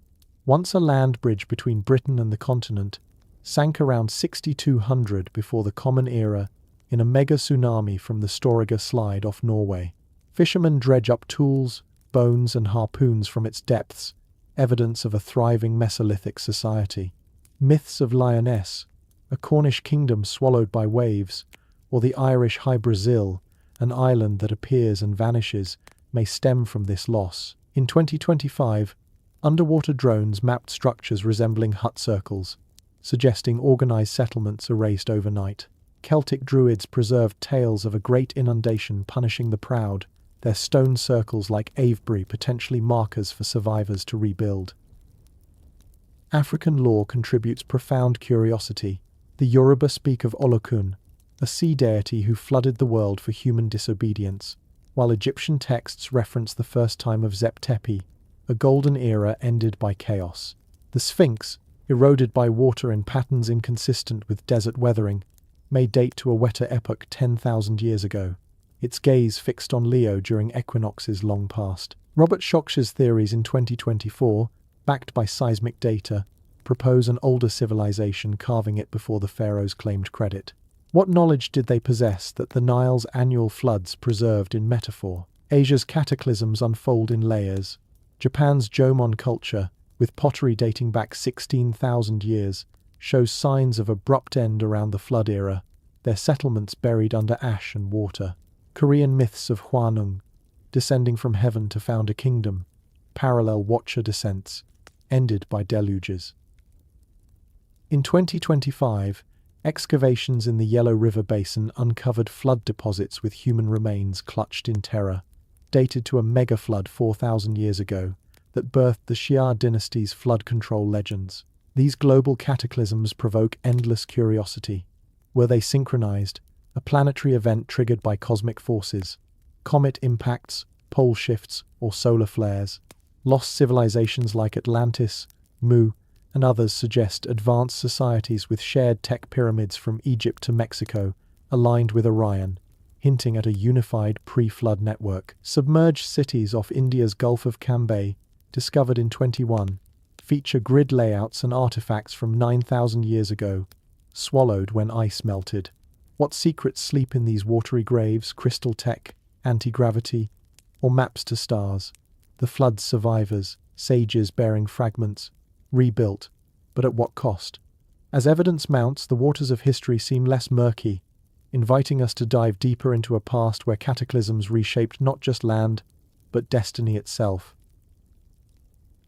once a land bridge between Britain and the continent, sank around 6200 before the Common Era in a mega tsunami from the Storegga Slide off Norway. Fishermen dredge up tools, bones, and harpoons from its depths, evidence of a thriving Mesolithic society. Myths of Lyonesse, a Cornish kingdom swallowed by waves, or the Irish High Brazil, an island that appears and vanishes, may stem from this loss. In 2025, underwater drones mapped structures resembling hut circles, suggesting organized settlements erased overnight. Celtic druids preserved tales of a great inundation punishing the proud, their stone circles like Avebury potentially markers for survivors to rebuild. African lore contributes profound curiosity. The Yoruba speak of Olokun, a sea deity who flooded the world for human disobedience, while Egyptian texts reference the first time of Zep Tepi, a golden era ended by chaos. The Sphinx, eroded by water in patterns inconsistent with desert weathering, may date to a wetter epoch 10,000 years ago, its gaze fixed on Leo during equinoxes long past. Robert Schoch's theories in 2024, backed by seismic data, propose an older civilization carving it before the pharaohs claimed credit. What knowledge did they possess that the Nile's annual floods preserved in metaphor? Asia's cataclysms unfold in layers. Japan's Jomon culture, with pottery dating back 16,000 years, shows signs of abrupt end around the flood era, their settlements buried under ash and water. Korean myths of Hwanung, descending from heaven to found a kingdom, parallel Watcher descents, ended by deluges. In 2025, excavations in the Yellow River Basin uncovered flood deposits with human remains clutched in terror, dated to a mega-flood 4,000 years ago that birthed the Xia dynasty's flood control legends. These global cataclysms provoke endless curiosity. Were they synchronized, a planetary event triggered by cosmic forces, comet impacts, pole shifts, or solar flares? Lost civilizations like Atlantis, Mu, and others suggest advanced societies with shared tech pyramids from Egypt to Mexico, aligned with Orion, hinting at a unified pre-flood network. Submerged cities off India's Gulf of Cambay, discovered in 21, feature grid layouts and artifacts from 9,000 years ago, swallowed when ice melted. What secrets sleep in these watery graves? Crystal tech, anti-gravity, or maps to stars? The flood's survivors, sages bearing fragments, rebuilt, but at what cost? As evidence mounts, the waters of history seem less murky, inviting us to dive deeper into a past where cataclysms reshaped not just land, but destiny itself.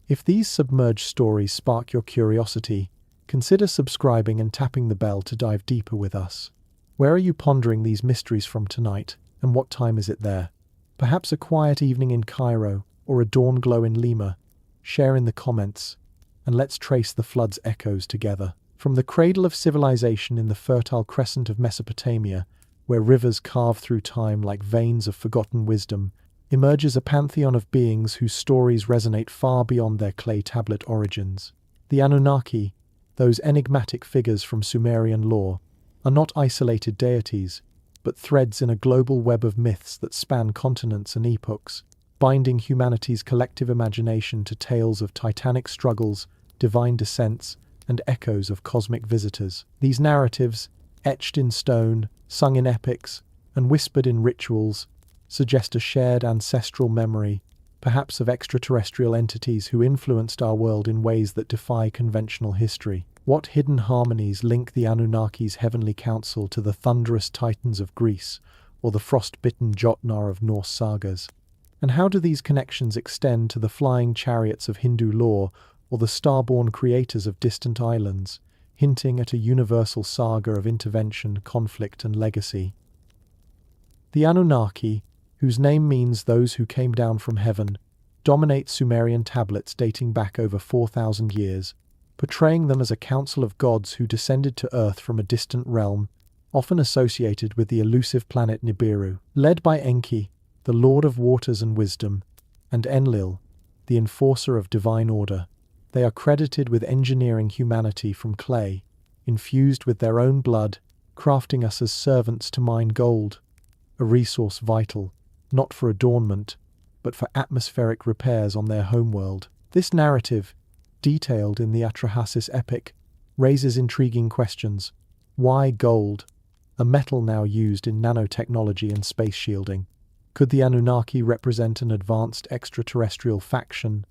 If these submerged stories spark your curiosity, consider subscribing and tapping the bell to dive deeper with us. Where are you pondering these mysteries from tonight, and what time is it there? Perhaps a quiet evening in Cairo, or a dawn glow in Lima? Share in the comments, and let's trace the flood's echoes together. From the cradle of civilization in the fertile crescent of Mesopotamia where rivers carve through time like veins of forgotten wisdom, emerges a pantheon of beings whose stories resonate far beyond their clay tablet origins. The Anunnaki, those enigmatic figures from Sumerian lore, are not isolated deities, but threads in a global web of myths that span continents and epochs, binding humanity's collective imagination to tales of titanic struggles, divine descents, and echoes of cosmic visitors. These narratives, etched in stone, sung in epics, and whispered in rituals, suggest a shared ancestral memory, perhaps of extraterrestrial entities who influenced our world in ways that defy conventional history. What hidden harmonies link the Anunnaki's heavenly council to the thunderous titans of Greece, or the frost-bitten Jotnar of Norse sagas? And how do these connections extend to the flying chariots of Hindu lore, or the star-born creators of distant islands, hinting at a universal saga of intervention, conflict, and legacy? The Anunnaki, whose name means those who came down from heaven, dominate Sumerian tablets dating back over 4,000 years, portraying them as a council of gods who descended to Earth from a distant realm, often associated with the elusive planet Nibiru. Led by Enki, the Lord of Waters and Wisdom, and Enlil, the enforcer of divine order, they are credited with engineering humanity from clay, infused with their own blood, crafting us as servants to mine gold, a resource vital, not for adornment, but for atmospheric repairs on their homeworld. This narrative, detailed in the Atrahasis epic, raises intriguing questions. Why gold, a metal now used in nanotechnology and space shielding? Could the Anunnaki represent an advanced extraterrestrial faction,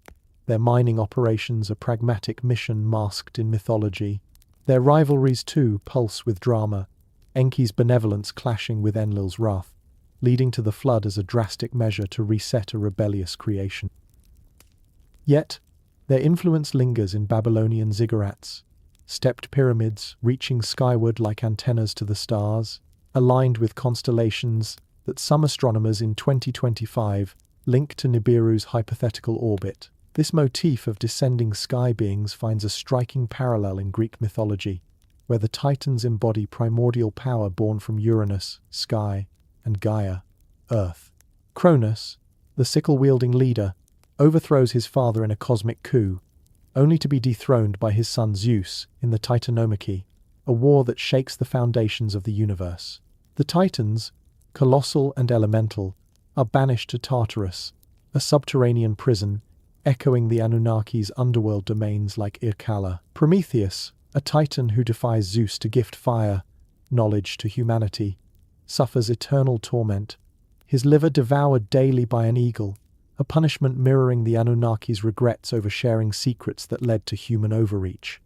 their mining operations a pragmatic mission masked in mythology? Their rivalries too pulse with drama, Enki's benevolence clashing with Enlil's wrath, leading to the flood as a drastic measure to reset a rebellious creation. Yet, their influence lingers in Babylonian ziggurats, stepped pyramids reaching skyward like antennas to the stars, aligned with constellations that some astronomers in 2025 link to Nibiru's hypothetical orbit. This motif of descending sky beings finds a striking parallel in Greek mythology, where the Titans embody primordial power born from Uranus, sky, and Gaia, earth. Cronus, the sickle-wielding leader, overthrows his father in a cosmic coup, only to be dethroned by his son Zeus in the Titanomachy, a war that shakes the foundations of the universe. The Titans, colossal and elemental, are banished to Tartarus, a subterranean prison, echoing the Anunnaki's underworld domains like Irkalla. Prometheus, a Titan who defies Zeus to gift fire, knowledge to humanity, suffers eternal torment, his liver devoured daily by an eagle, a punishment mirroring the Anunnaki's regrets over sharing secrets that led to human overreach.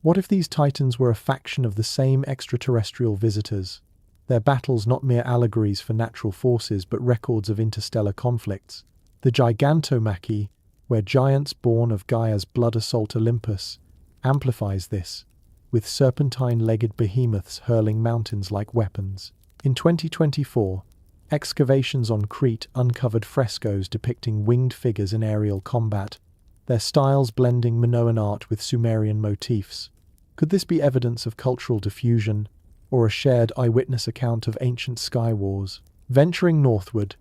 What if these Titans were a faction of the same extraterrestrial visitors, their battles not mere allegories for natural forces but records of interstellar conflicts? The Gigantomachy, where giants born of Gaia's blood assault Olympus, amplifies this, with serpentine-legged behemoths hurling mountains like weapons. In 2024, excavations on Crete uncovered frescoes depicting winged figures in aerial combat, their styles blending Minoan art with Sumerian motifs. Could this be evidence of cultural diffusion, or a shared eyewitness account of ancient sky wars? Venturing northward,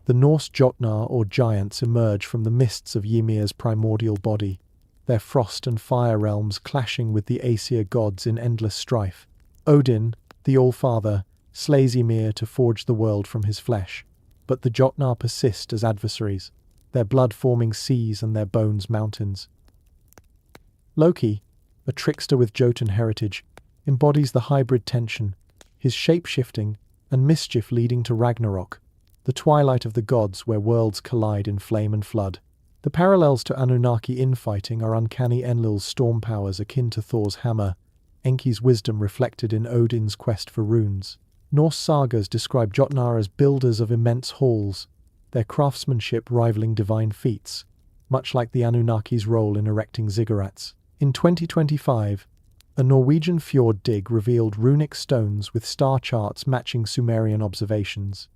the Norse Jotnar or giants emerge from the mists of Ymir's primordial body, their frost and fire realms clashing with the Aesir gods in endless strife. Odin, the All-Father, slays Ymir to forge the world from his flesh, but the Jotnar persist as adversaries, their blood forming seas and their bones mountains. Loki, a trickster with Jotun heritage, embodies the hybrid tension, his shape-shifting and mischief leading to Ragnarok, the twilight of the gods where worlds collide in flame and flood. The parallels to Anunnaki infighting are uncanny. Enlil's storm powers akin to Thor's hammer, Enki's wisdom reflected in Odin's quest for runes. Norse sagas describe Jotnar as builders of immense halls, their craftsmanship rivaling divine feats, much like the Anunnaki's role in erecting ziggurats. In 2025, a Norwegian fjord dig revealed runic stones with star charts matching Sumerian observations,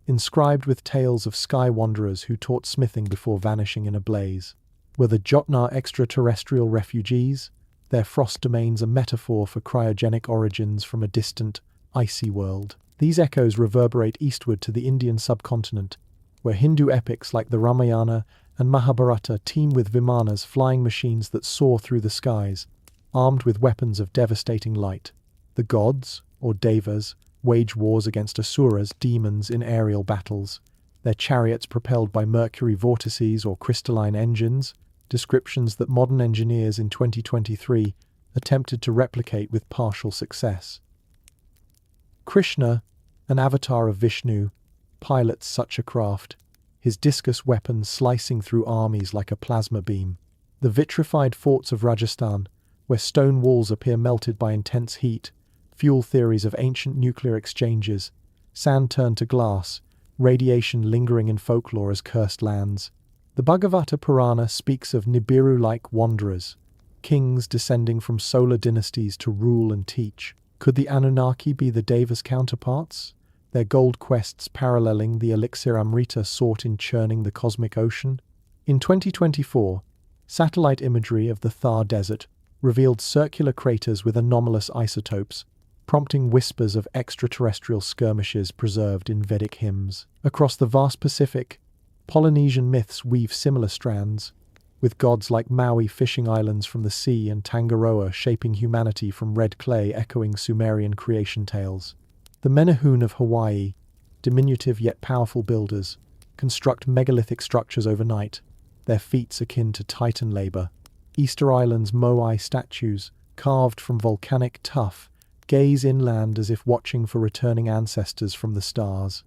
inscribed with tales of sky wanderers who taught smithing before vanishing in a blaze. Were the Jotnar extraterrestrial refugees, their frost domains a metaphor for cryogenic origins from a distant, icy world. These echoes reverberate eastward to the Indian subcontinent, where Hindu epics like the Ramayana and Mahabharata teem with vimanas, flying machines that soar through the skies, armed with weapons of devastating light. The gods, or devas, wage wars against asuras, demons, in aerial battles, their chariots propelled by mercury vortices or crystalline engines, descriptions that modern engineers in 2023 attempted to replicate with partial success. Krishna, an avatar of Vishnu, pilots such a craft, his discus weapons slicing through armies like a plasma beam. The vitrified forts of Rajasthan, where stone walls appear melted by intense heat, fuel theories of ancient nuclear exchanges, sand turned to glass, radiation lingering in folklore as cursed lands. The Bhagavata Purana speaks of Nibiru-like wanderers, kings descending from solar dynasties to rule and teach. Could the Anunnaki be the Devas' counterparts, their gold quests paralleling the elixir Amrita sought in churning the cosmic ocean? In 2024, satellite imagery of the Thar Desert revealed circular craters with anomalous isotopes, prompting whispers of extraterrestrial skirmishes preserved in Vedic hymns. Across the vast Pacific, Polynesian myths weave similar strands, with gods like Maui fishing islands from the sea and Tangaroa shaping humanity from red clay echoing Sumerian creation tales. The Menehune of Hawaii, diminutive yet powerful builders, construct megalithic structures overnight, their feats akin to Titan labor. Easter Island's Moai statues, carved from volcanic tuff, gaze inland as if watching for returning ancestors from the stars.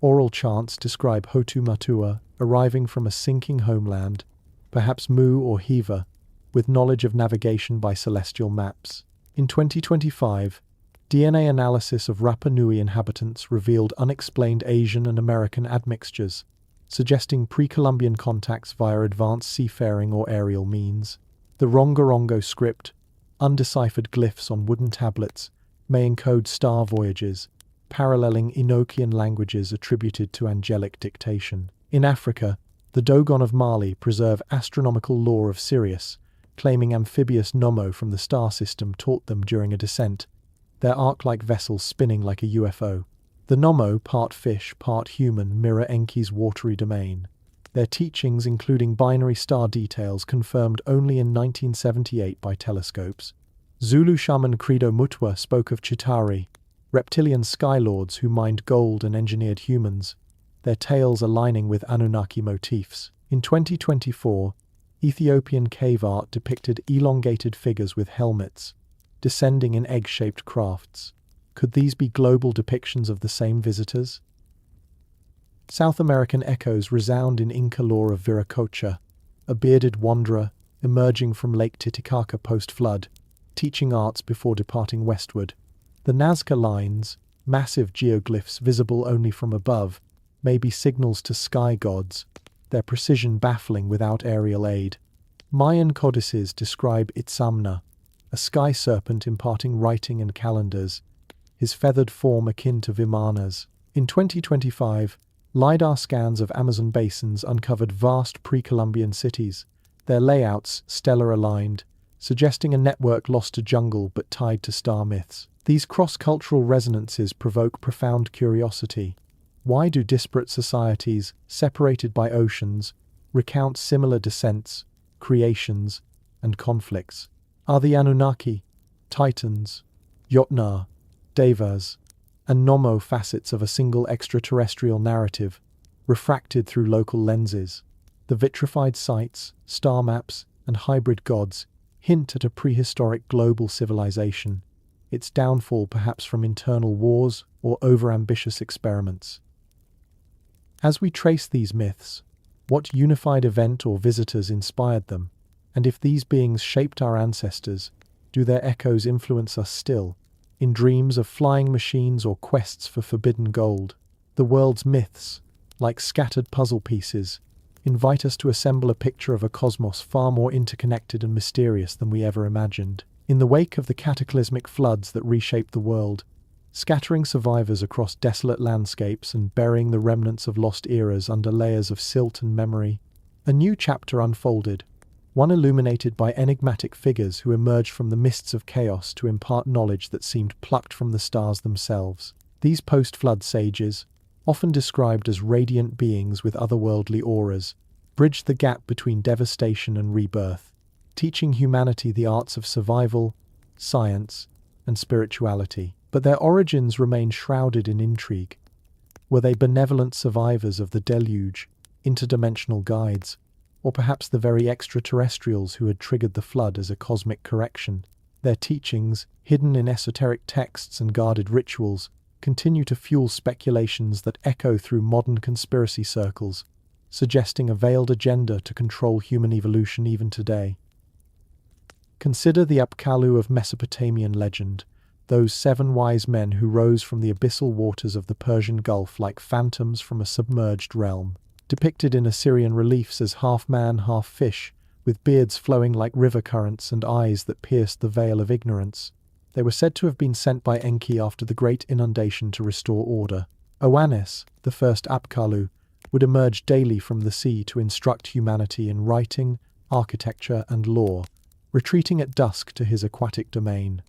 Oral chants describe Hotu Matua arriving from a sinking homeland, perhaps Mu or Hiva, with knowledge of navigation by celestial maps. In 2025, DNA analysis of Rapa Nui inhabitants revealed unexplained Asian and American admixtures, suggesting pre-Columbian contacts via advanced seafaring or aerial means. The Rongorongo script, undeciphered glyphs on wooden tablets, may encode star voyages, paralleling Enochian languages attributed to angelic dictation. In Africa, the Dogon of Mali preserve astronomical lore of Sirius, claiming amphibious Nomo from the star system taught them during a descent, their ark-like vessels spinning like a UFO. The Nomo, part fish, part human, mirror Enki's watery domain. Their teachings, including binary star details, confirmed only in 1978 by telescopes. Zulu shaman Credo Mutwa spoke of Chitari, reptilian skylords who mined gold and engineered humans, their tales aligning with Anunnaki motifs. In 2024, Ethiopian cave art depicted elongated figures with helmets, descending in egg-shaped crafts. Could these be global depictions of the same visitors? South American echoes resound in Inca lore of Viracocha, a bearded wanderer emerging from Lake Titicaca post-flood, teaching arts before departing westward. The Nazca lines, massive geoglyphs visible only from above, may be signals to sky gods, their precision baffling without aerial aid. Mayan codices describe Itzamna, a sky serpent imparting writing and calendars, his feathered form akin to Vimanas. In 2025, LiDAR scans of Amazon basins uncovered vast pre-Columbian cities, their layouts stellar-aligned, suggesting a network lost to jungle but tied to star myths. These cross-cultural resonances provoke profound curiosity. Why do disparate societies, separated by oceans, recount similar descents, creations, and conflicts? Are the Anunnaki, Titans, Jotnar, Devas, and Nomo facets of a single extraterrestrial narrative, refracted through local lenses? The vitrified sites, star maps, and hybrid gods hint at a prehistoric global civilization, its downfall perhaps from internal wars or overambitious experiments. As we trace these myths, what unified event or visitors inspired them? And if these beings shaped our ancestors, do their echoes influence us still, in dreams of flying machines or quests for forbidden gold? The world's myths, like scattered puzzle pieces, invite us to assemble a picture of a cosmos far more interconnected and mysterious than we ever imagined. In the wake of the cataclysmic floods that reshaped the world, scattering survivors across desolate landscapes and burying the remnants of lost eras under layers of silt and memory, a new chapter unfolded, one illuminated by enigmatic figures who emerged from the mists of chaos to impart knowledge that seemed plucked from the stars themselves. These post-flood sages, often described as radiant beings with otherworldly auras, bridged the gap between devastation and rebirth, teaching humanity the arts of survival, science, and spirituality. But their origins remain shrouded in intrigue. Were they benevolent survivors of the deluge, interdimensional guides, or perhaps the very extraterrestrials who had triggered the flood as a cosmic correction? Their teachings, hidden in esoteric texts and guarded rituals, continue to fuel speculations that echo through modern conspiracy circles, suggesting a veiled agenda to control human evolution even today. Consider the Apkallu of Mesopotamian legend, those 7 wise men who rose from the abyssal waters of the Persian Gulf like phantoms from a submerged realm, depicted in Assyrian reliefs as half man, half fish, with beards flowing like river currents and eyes that pierced the veil of ignorance. They were said to have been sent by Enki after the great inundation to restore order. Oannes, the first Apkallu, would emerge daily from the sea to instruct humanity in writing, architecture, and law, retreating at dusk to his aquatic domain.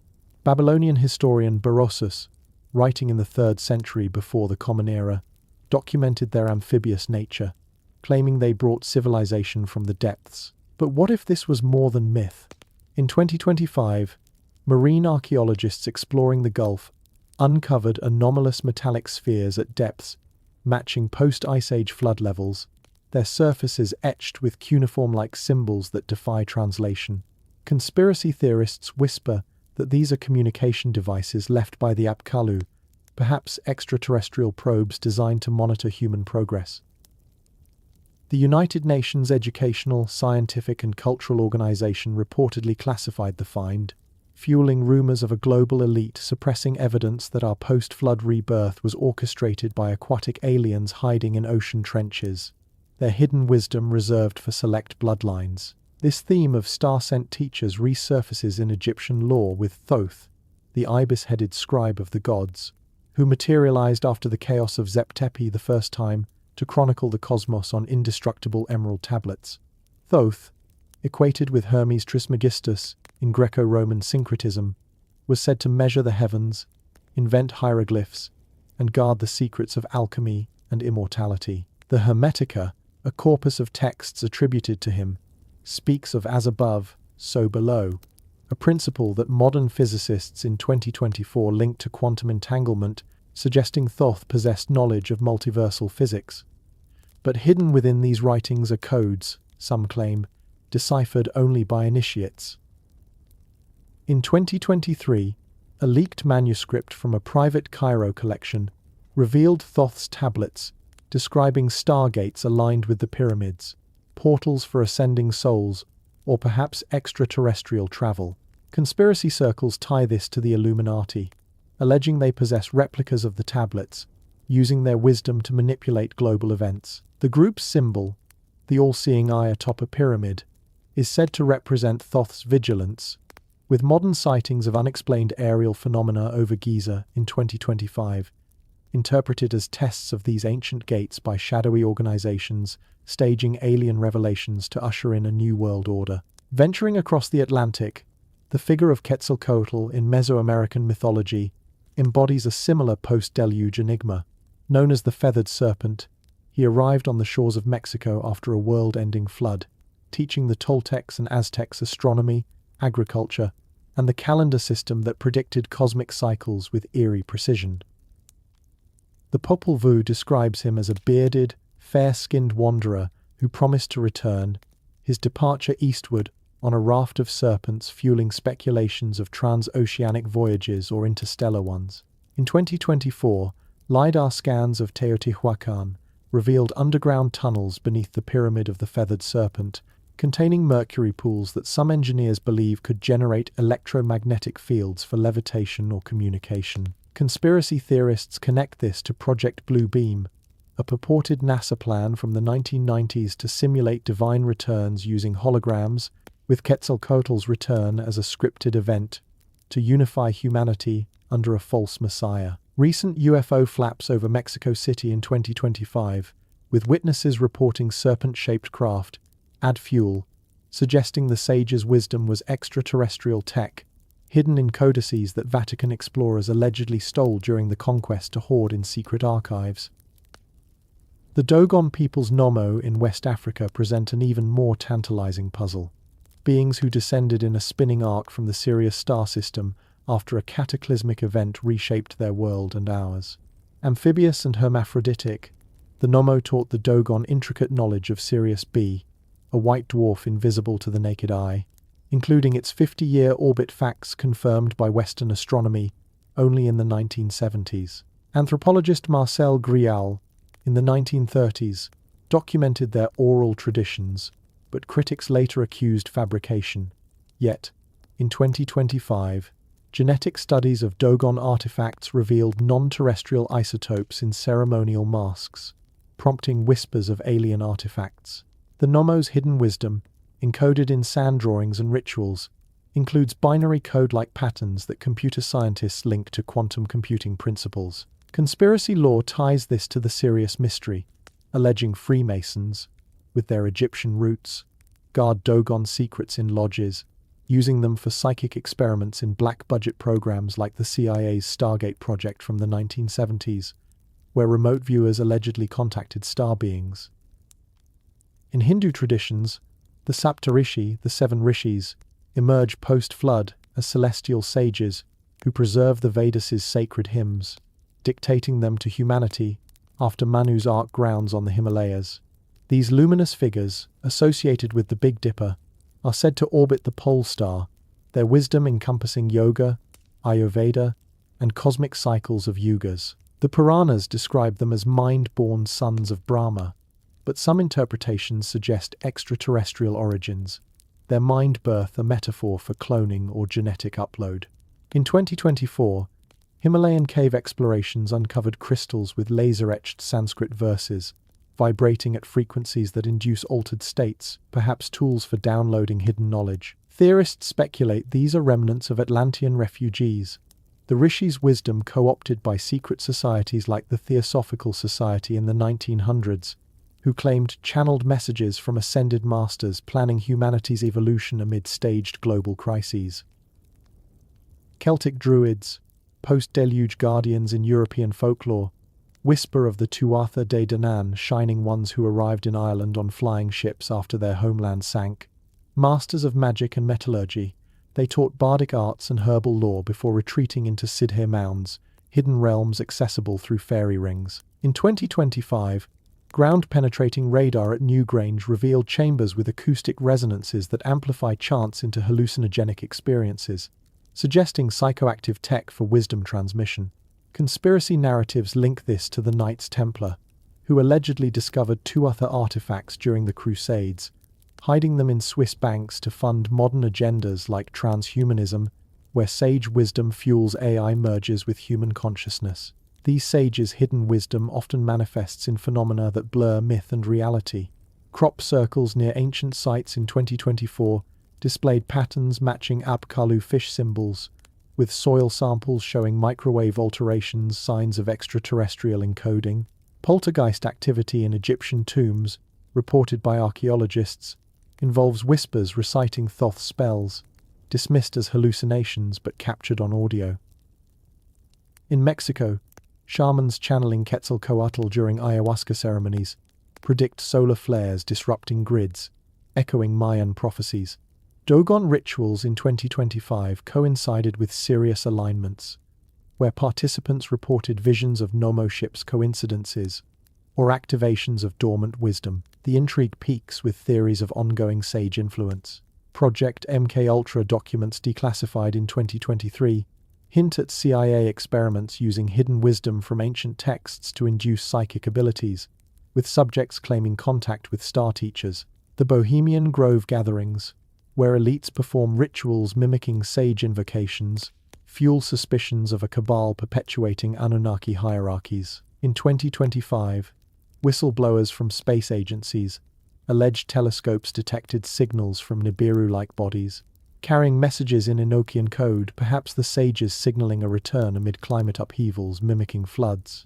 Babylonian historian Berosus, writing in the 3rd century before the Common Era, documented their amphibious nature, claiming they brought civilization from the depths. But what if this was more than myth? In 2025, marine archaeologists exploring the Gulf uncovered anomalous metallic spheres at depths matching post-Ice Age flood levels, their surfaces etched with cuneiform-like symbols that defy translation. Conspiracy theorists whisper that these are communication devices left by the Apkallu, perhaps extraterrestrial probes designed to monitor human progress. The United Nations Educational, Scientific and Cultural Organization reportedly classified the find, fueling rumors of a global elite suppressing evidence that our post-flood rebirth was orchestrated by aquatic aliens hiding in ocean trenches, their hidden wisdom reserved for select bloodlines. This theme of star-sent teachers resurfaces in Egyptian lore with Thoth, the ibis-headed scribe of the gods, who materialized after the chaos of Zep-Tepi the first time to chronicle the cosmos on indestructible emerald tablets. Thoth, equated with Hermes Trismegistus in Greco-Roman syncretism, was said to measure the heavens, invent hieroglyphs, and guard the secrets of alchemy and immortality. The Hermetica, a corpus of texts attributed to him, speaks of as above, so below, a principle that modern physicists in 2024 link to quantum entanglement, suggesting Thoth possessed knowledge of multiversal physics. But hidden within these writings are codes, some claim, deciphered only by initiates. In 2023, a leaked manuscript from a private Cairo collection revealed Thoth's tablets, describing stargates aligned with the pyramids, portals for ascending souls, or perhaps extraterrestrial travel. Conspiracy circles tie this to the Illuminati, alleging they possess replicas of the tablets, using their wisdom to manipulate global events. The group's symbol, the all-seeing eye atop a pyramid, is said to represent Thoth's vigilance, with modern sightings of unexplained aerial phenomena over Giza in 2025, interpreted as tests of these ancient gates by shadowy organizations staging alien revelations to usher in a new world order. Venturing across the Atlantic, the figure of Quetzalcoatl in Mesoamerican mythology embodies a similar post-deluge enigma. Known as the Feathered Serpent, he arrived on the shores of Mexico after a world-ending flood, teaching the Toltecs and Aztecs astronomy, agriculture, and the calendar system that predicted cosmic cycles with eerie precision. The Popol Vuh describes him as a bearded, fair-skinned wanderer who promised to return, his departure eastward on a raft of serpents fueling speculations of transoceanic voyages or interstellar ones. In 2024, LiDAR scans of Teotihuacan revealed underground tunnels beneath the Pyramid of the Feathered Serpent, containing mercury pools that some engineers believe could generate electromagnetic fields for levitation or communication. Conspiracy theorists connect this to Project Blue Beam, a purported NASA plan from the 1990s to simulate divine returns using holograms, with Quetzalcoatl's return as a scripted event to unify humanity under a false messiah. Recent UFO flaps over Mexico City in 2025, with witnesses reporting serpent-shaped craft, add fuel suggesting the sages' wisdom was extraterrestrial tech, hidden in codices that Vatican explorers allegedly stole during the conquest to hoard in secret archives. The Dogon people's Nommo in West Africa present an even more tantalizing puzzle. Beings who descended in a spinning arc from the Sirius star system after a cataclysmic event reshaped their world and ours. Amphibious and hermaphroditic, the Nommo taught the Dogon intricate knowledge of Sirius B, a white dwarf invisible to the naked eye, including its 50-year orbit facts confirmed by Western astronomy only in the 1970s. Anthropologist Marcel Grial, in the 1930s, documented their oral traditions, but critics later accused fabrication. Yet, in 2025, genetic studies of Dogon artifacts revealed non-terrestrial isotopes in ceremonial masks, prompting whispers of alien artifacts. The Nommo's hidden wisdom, encoded in sand drawings and rituals, includes binary code-like patterns that computer scientists link to quantum computing principles. Conspiracy lore ties this to the Sirius mystery, alleging Freemasons, with their Egyptian roots, guard Dogon secrets in lodges, using them for psychic experiments in black-budget programs like the CIA's Stargate project from the 1970s, where remote viewers allegedly contacted star beings. In Hindu traditions, the Saptarishi, the seven rishis, emerge post-flood as celestial sages who preserve the Vedas' sacred hymns, dictating them to humanity after Manu's ark grounds on the Himalayas. These luminous figures, associated with the Big Dipper, are said to orbit the pole star, their wisdom encompassing yoga, Ayurveda, and cosmic cycles of yugas. The Puranas describe them as mind-born sons of Brahma, but some interpretations suggest extraterrestrial origins, their mind birth a metaphor for cloning or genetic upload. In 2024, Himalayan cave explorations uncovered crystals with laser-etched Sanskrit verses, vibrating at frequencies that induce altered states, perhaps tools for downloading hidden knowledge. Theorists speculate these are remnants of Atlantean refugees, the rishis' wisdom co-opted by secret societies like the Theosophical Society in the 1900s, who claimed channeled messages from ascended masters planning humanity's evolution amid staged global crises. Celtic druids, post-deluge guardians in European folklore, whisper of the Tuatha De Danann, shining ones who arrived in Ireland on flying ships after their homeland sank. Masters of magic and metallurgy, they taught bardic arts and herbal lore before retreating into Sidhe mounds, hidden realms accessible through fairy rings. In 2025, ground-penetrating radar at Newgrange revealed chambers with acoustic resonances that amplify chants into hallucinogenic experiences, suggesting psychoactive tech for wisdom transmission. Conspiracy narratives link this to the Knights Templar, who allegedly discovered Tuatha artifacts during the Crusades, hiding them in Swiss banks to fund modern agendas like transhumanism, where sage wisdom fuels AI merges with human consciousness. These sages' hidden wisdom often manifests in phenomena that blur myth and reality. Crop circles near ancient sites in 2024 displayed patterns matching Apkallu fish symbols, with soil samples showing microwave alterations, signs of extraterrestrial encoding. Poltergeist activity in Egyptian tombs, reported by archaeologists, involves whispers reciting Thoth spells, dismissed as hallucinations but captured on audio. In Mexico, shamans channeling Quetzalcoatl during ayahuasca ceremonies predict solar flares disrupting grids, echoing Mayan prophecies. Dogon rituals in 2025 coincided with Sirius alignments, where participants reported visions of Nommo ships coincidences or activations of dormant wisdom. The intrigue peaks with theories of ongoing sage influence. Project MKUltra documents declassified in 2023 hint at CIA experiments using hidden wisdom from ancient texts to induce psychic abilities, with subjects claiming contact with star teachers. The Bohemian Grove gatherings, where elites perform rituals mimicking sage invocations, fuel suspicions of a cabal perpetuating Anunnaki hierarchies. In 2025, whistleblowers from space agencies alleged telescopes detected signals from Nibiru-like bodies, carrying messages in Enochian code, perhaps the sages signaling a return amid climate upheavals mimicking floods.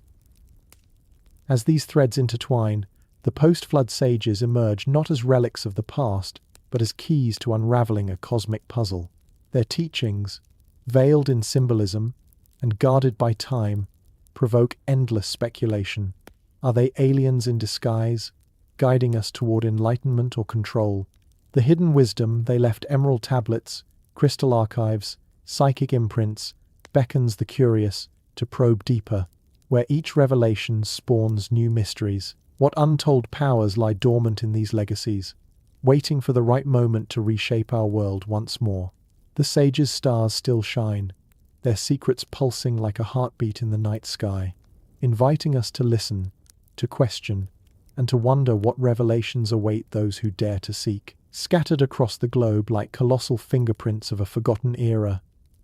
As these threads intertwine, the post-flood sages emerge not as relics of the past, but as keys to unraveling a cosmic puzzle. Their teachings, veiled in symbolism and guarded by time, provoke endless speculation. Are they aliens in disguise, guiding us toward enlightenment or control? The hidden wisdom they left, emerald tablets, crystal archives, psychic imprints, beckons the curious to probe deeper, where each revelation spawns new mysteries. What untold powers lie dormant in these legacies, waiting for the right moment to reshape our world once more? The sages' stars still shine, their secrets pulsing like a heartbeat in the night sky, inviting us to listen, to question, and to wonder what revelations await those who dare to seek. Scattered across the globe like colossal fingerprints of a forgotten era,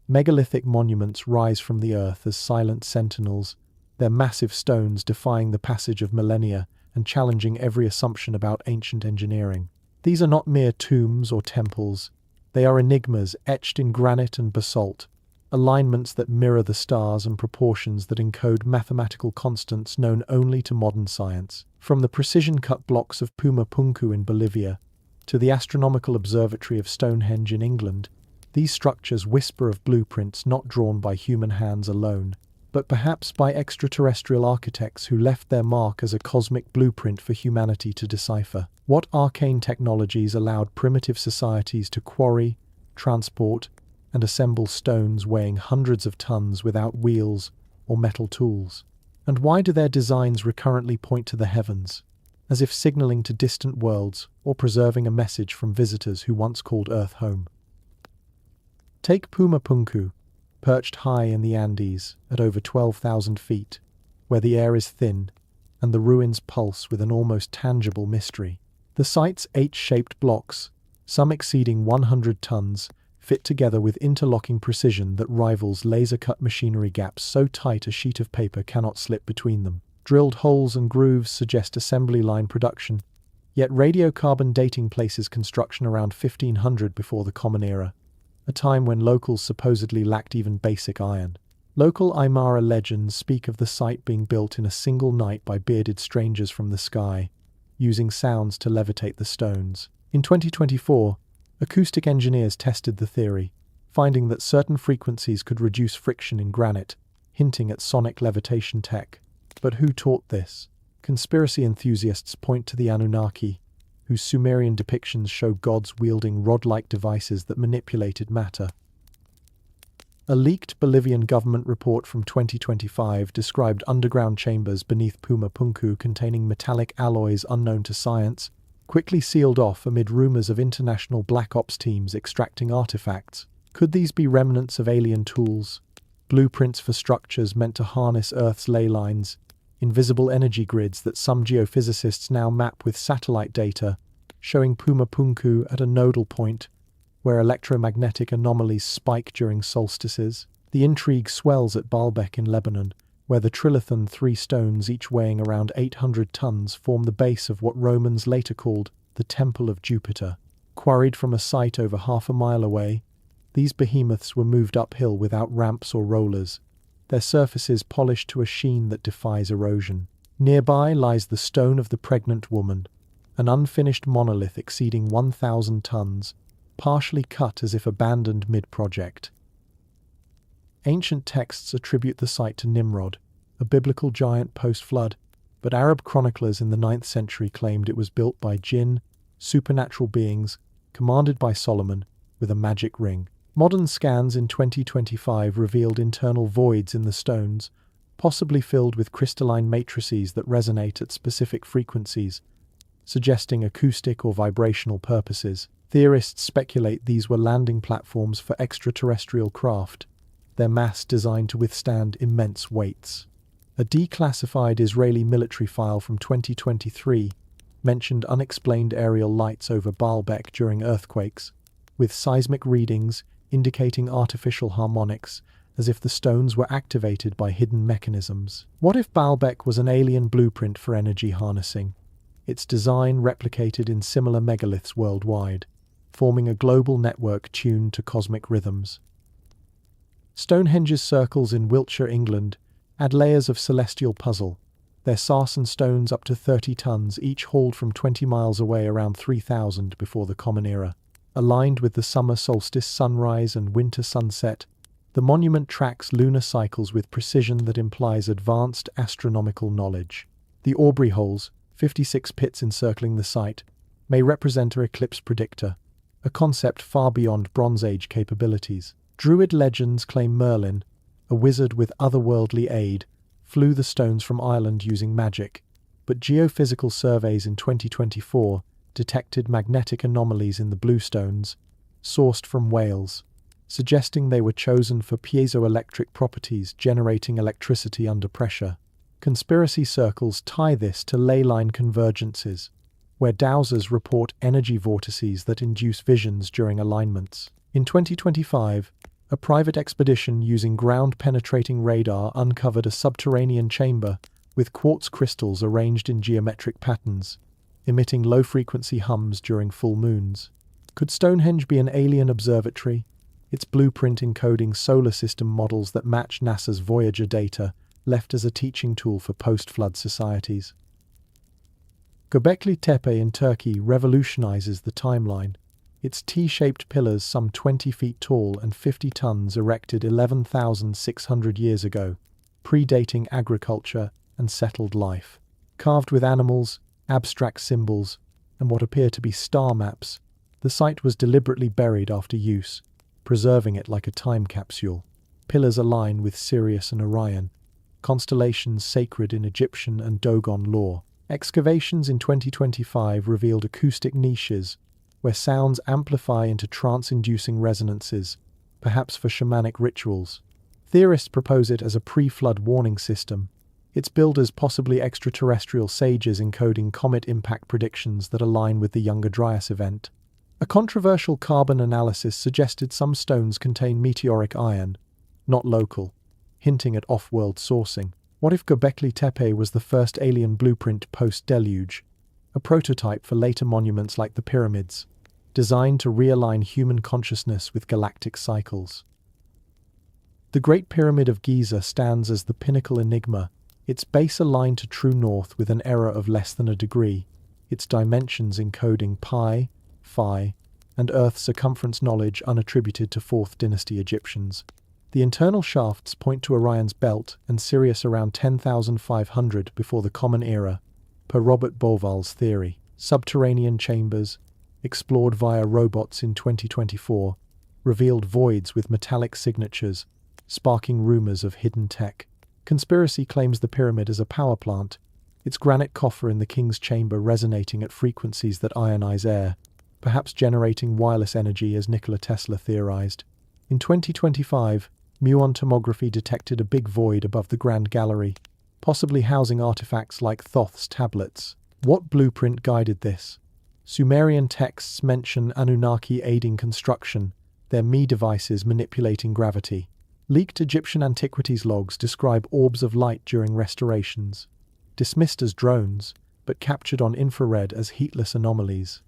megalithic monuments rise from the earth as silent sentinels, their massive stones defying the passage of millennia and challenging every assumption about ancient engineering. These are not mere tombs or temples. They are enigmas etched in granite and basalt, alignments that mirror the stars and proportions that encode mathematical constants known only to modern science. From the precision-cut blocks of Puma Punku in Bolivia to the astronomical observatory of Stonehenge in England, these structures whisper of blueprints not drawn by human hands alone, but perhaps by extraterrestrial architects who left their mark as a cosmic blueprint for humanity to decipher. What arcane technologies allowed primitive societies to quarry, transport, and assemble stones weighing hundreds of tons without wheels or metal tools? And why do their designs recurrently point to the heavens, as if signaling to distant worlds or preserving a message from visitors who once called Earth home? Take Puma Punku, perched high in the Andes at over 12,000 feet, where the air is thin and the ruins pulse with an almost tangible mystery. The site's H-shaped blocks, some exceeding 100 tons, fit together with interlocking precision that rivals laser-cut machinery, gaps so tight a sheet of paper cannot slip between them. Drilled holes and grooves suggest assembly line production, yet radiocarbon dating places construction around 1500 before the Common Era, a time when locals supposedly lacked even basic iron. Local Aymara legends speak of the site being built in a single night by bearded strangers from the sky, using sounds to levitate the stones. In 2024, acoustic engineers tested the theory, finding that certain frequencies could reduce friction in granite, hinting at sonic levitation tech. But who taught this? Conspiracy enthusiasts point to the Anunnaki, whose Sumerian depictions show gods wielding rod-like devices that manipulated matter. A leaked Bolivian government report from 2025 described underground chambers beneath Puma Punku containing metallic alloys unknown to science, quickly sealed off amid rumors of international black ops teams extracting artifacts. Could these be remnants of alien tools, blueprints for structures meant to harness Earth's ley lines, invisible energy grids that some geophysicists now map with satellite data, showing Puma Punku at a nodal point where electromagnetic anomalies spike during solstices? The intrigue swells at Baalbek in Lebanon, where the trilithon, 3 stones each weighing around 800 tons, form the base of what Romans later called the Temple of Jupiter. Quarried from a site over half a mile away, these behemoths were moved uphill without ramps or rollers, their surfaces polished to a sheen that defies erosion. Nearby lies the Stone of the Pregnant Woman, an unfinished monolith exceeding 1,000 tons, partially cut as if abandoned mid-project. Ancient texts attribute the site to Nimrod, a biblical giant post-flood, but Arab chroniclers in the 9th century claimed it was built by jinn, supernatural beings, commanded by Solomon, with a magic ring. Modern scans in 2025 revealed internal voids in the stones, possibly filled with crystalline matrices that resonate at specific frequencies, suggesting acoustic or vibrational purposes. Theorists speculate these were landing platforms for extraterrestrial craft, their mass designed to withstand immense weights. A declassified Israeli military file from 2023 mentioned unexplained aerial lights over Baalbek during earthquakes, with seismic readings indicating artificial harmonics, as if the stones were activated by hidden mechanisms. What if Baalbek was an alien blueprint for energy harnessing, its design replicated in similar megaliths worldwide, forming a global network tuned to cosmic rhythms? Stonehenge's circles in Wiltshire, England, add layers of celestial puzzle, their sarsen stones up to 30 tons, each hauled from 20 miles away around 3000 before the Common Era. aligned with the summer solstice sunrise and winter sunset. The monument tracks lunar cycles with precision that implies advanced astronomical knowledge. The Aubrey holes, 56 pits encircling the site, may represent an eclipse predictor, a concept far beyond Bronze Age capabilities. Druid legends claim Merlin, a wizard with otherworldly aid, flew the stones from Ireland using magic, but geophysical surveys in 2024 detected magnetic anomalies in the bluestones, sourced from Wales, suggesting they were chosen for piezoelectric properties generating electricity under pressure. Conspiracy circles tie this to ley line convergences, where dowsers report energy vortices that induce visions during alignments. In 2025, a private expedition using ground-penetrating radar uncovered a subterranean chamber with quartz crystals arranged in geometric patterns, emitting low-frequency hums during full moons. Could Stonehenge be an alien observatory, its blueprint encoding solar system models that match NASA's Voyager data, left as a teaching tool for post-flood societies? Göbekli Tepe in Turkey revolutionizes the timeline. Its T-shaped pillars, some 20 feet tall and 50 tons, erected 11,600 years ago, predating agriculture and settled life. Carved with animals, abstract symbols, and what appear to be star maps, the site was deliberately buried after use, preserving it like a time capsule. Pillars align with Sirius and Orion, constellations sacred in Egyptian and Dogon lore. Excavations in 2025 revealed acoustic niches, where sounds amplify into trance-inducing resonances, perhaps for shamanic rituals. Theorists propose it as a pre-flood warning system, its builders possibly extraterrestrial sages encoding comet impact predictions that align with the Younger Dryas event. A controversial carbon analysis suggested some stones contain meteoric iron, not local, hinting at off-world sourcing. What if Göbekli Tepe was the first alien blueprint post-deluge, a prototype for later monuments like the pyramids, designed to realign human consciousness with galactic cycles? The Great Pyramid of Giza stands as the pinnacle enigma, its base aligned to true north with an error of less than a degree, its dimensions encoding pi, phi, and Earth circumference knowledge unattributed to 4th dynasty Egyptians. The internal shafts point to Orion's belt and Sirius around 10,500 before the Common Era, per Robert Bauval's theory. Subterranean chambers, explored via robots in 2024, revealed voids with metallic signatures, sparking rumors of hidden tech. Conspiracy claims the pyramid as a power plant, its granite coffer in the king's chamber resonating at frequencies that ionize air, perhaps generating wireless energy as Nikola Tesla theorized. In 2025, muon tomography detected a big void above the Grand Gallery, possibly housing artifacts like Thoth's tablets. What blueprint guided this? Sumerian texts mention Anunnaki aiding construction, their Me devices manipulating gravity. Leaked Egyptian antiquities logs describe orbs of light during restorations, dismissed as drones, but captured on infrared as heatless anomalies.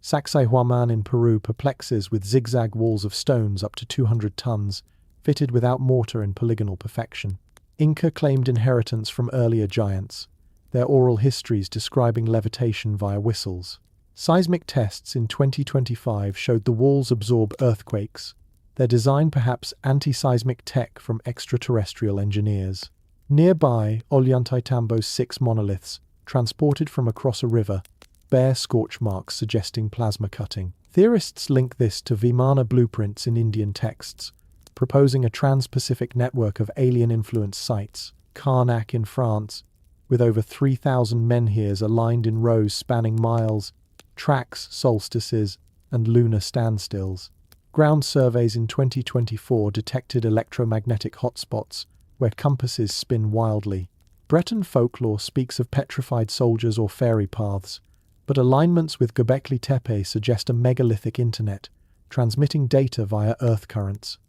Sacsayhuaman in Peru perplexes with zigzag walls of stones up to 200 tons, fitted without mortar in polygonal perfection. Inca claimed inheritance from earlier giants, their oral histories describing levitation via whistles. Seismic tests in 2025 showed the walls absorb earthquakes, their design perhaps anti-seismic tech from extraterrestrial engineers. Nearby, Ollantaytambo's 6 monoliths, transported from across a river, bear scorch marks suggesting plasma cutting. Theorists link this to Vimana blueprints in Indian texts, proposing a trans-Pacific network of alien-influenced sites. Karnak in France, with over 3,000 menhirs aligned in rows spanning miles, tracks solstices, and lunar standstills. Ground surveys in 2024 detected electromagnetic hotspots where compasses spin wildly. Breton folklore speaks of petrified soldiers or fairy paths, but alignments with Göbekli Tepe suggest a megalithic internet, transmitting data via earth currents.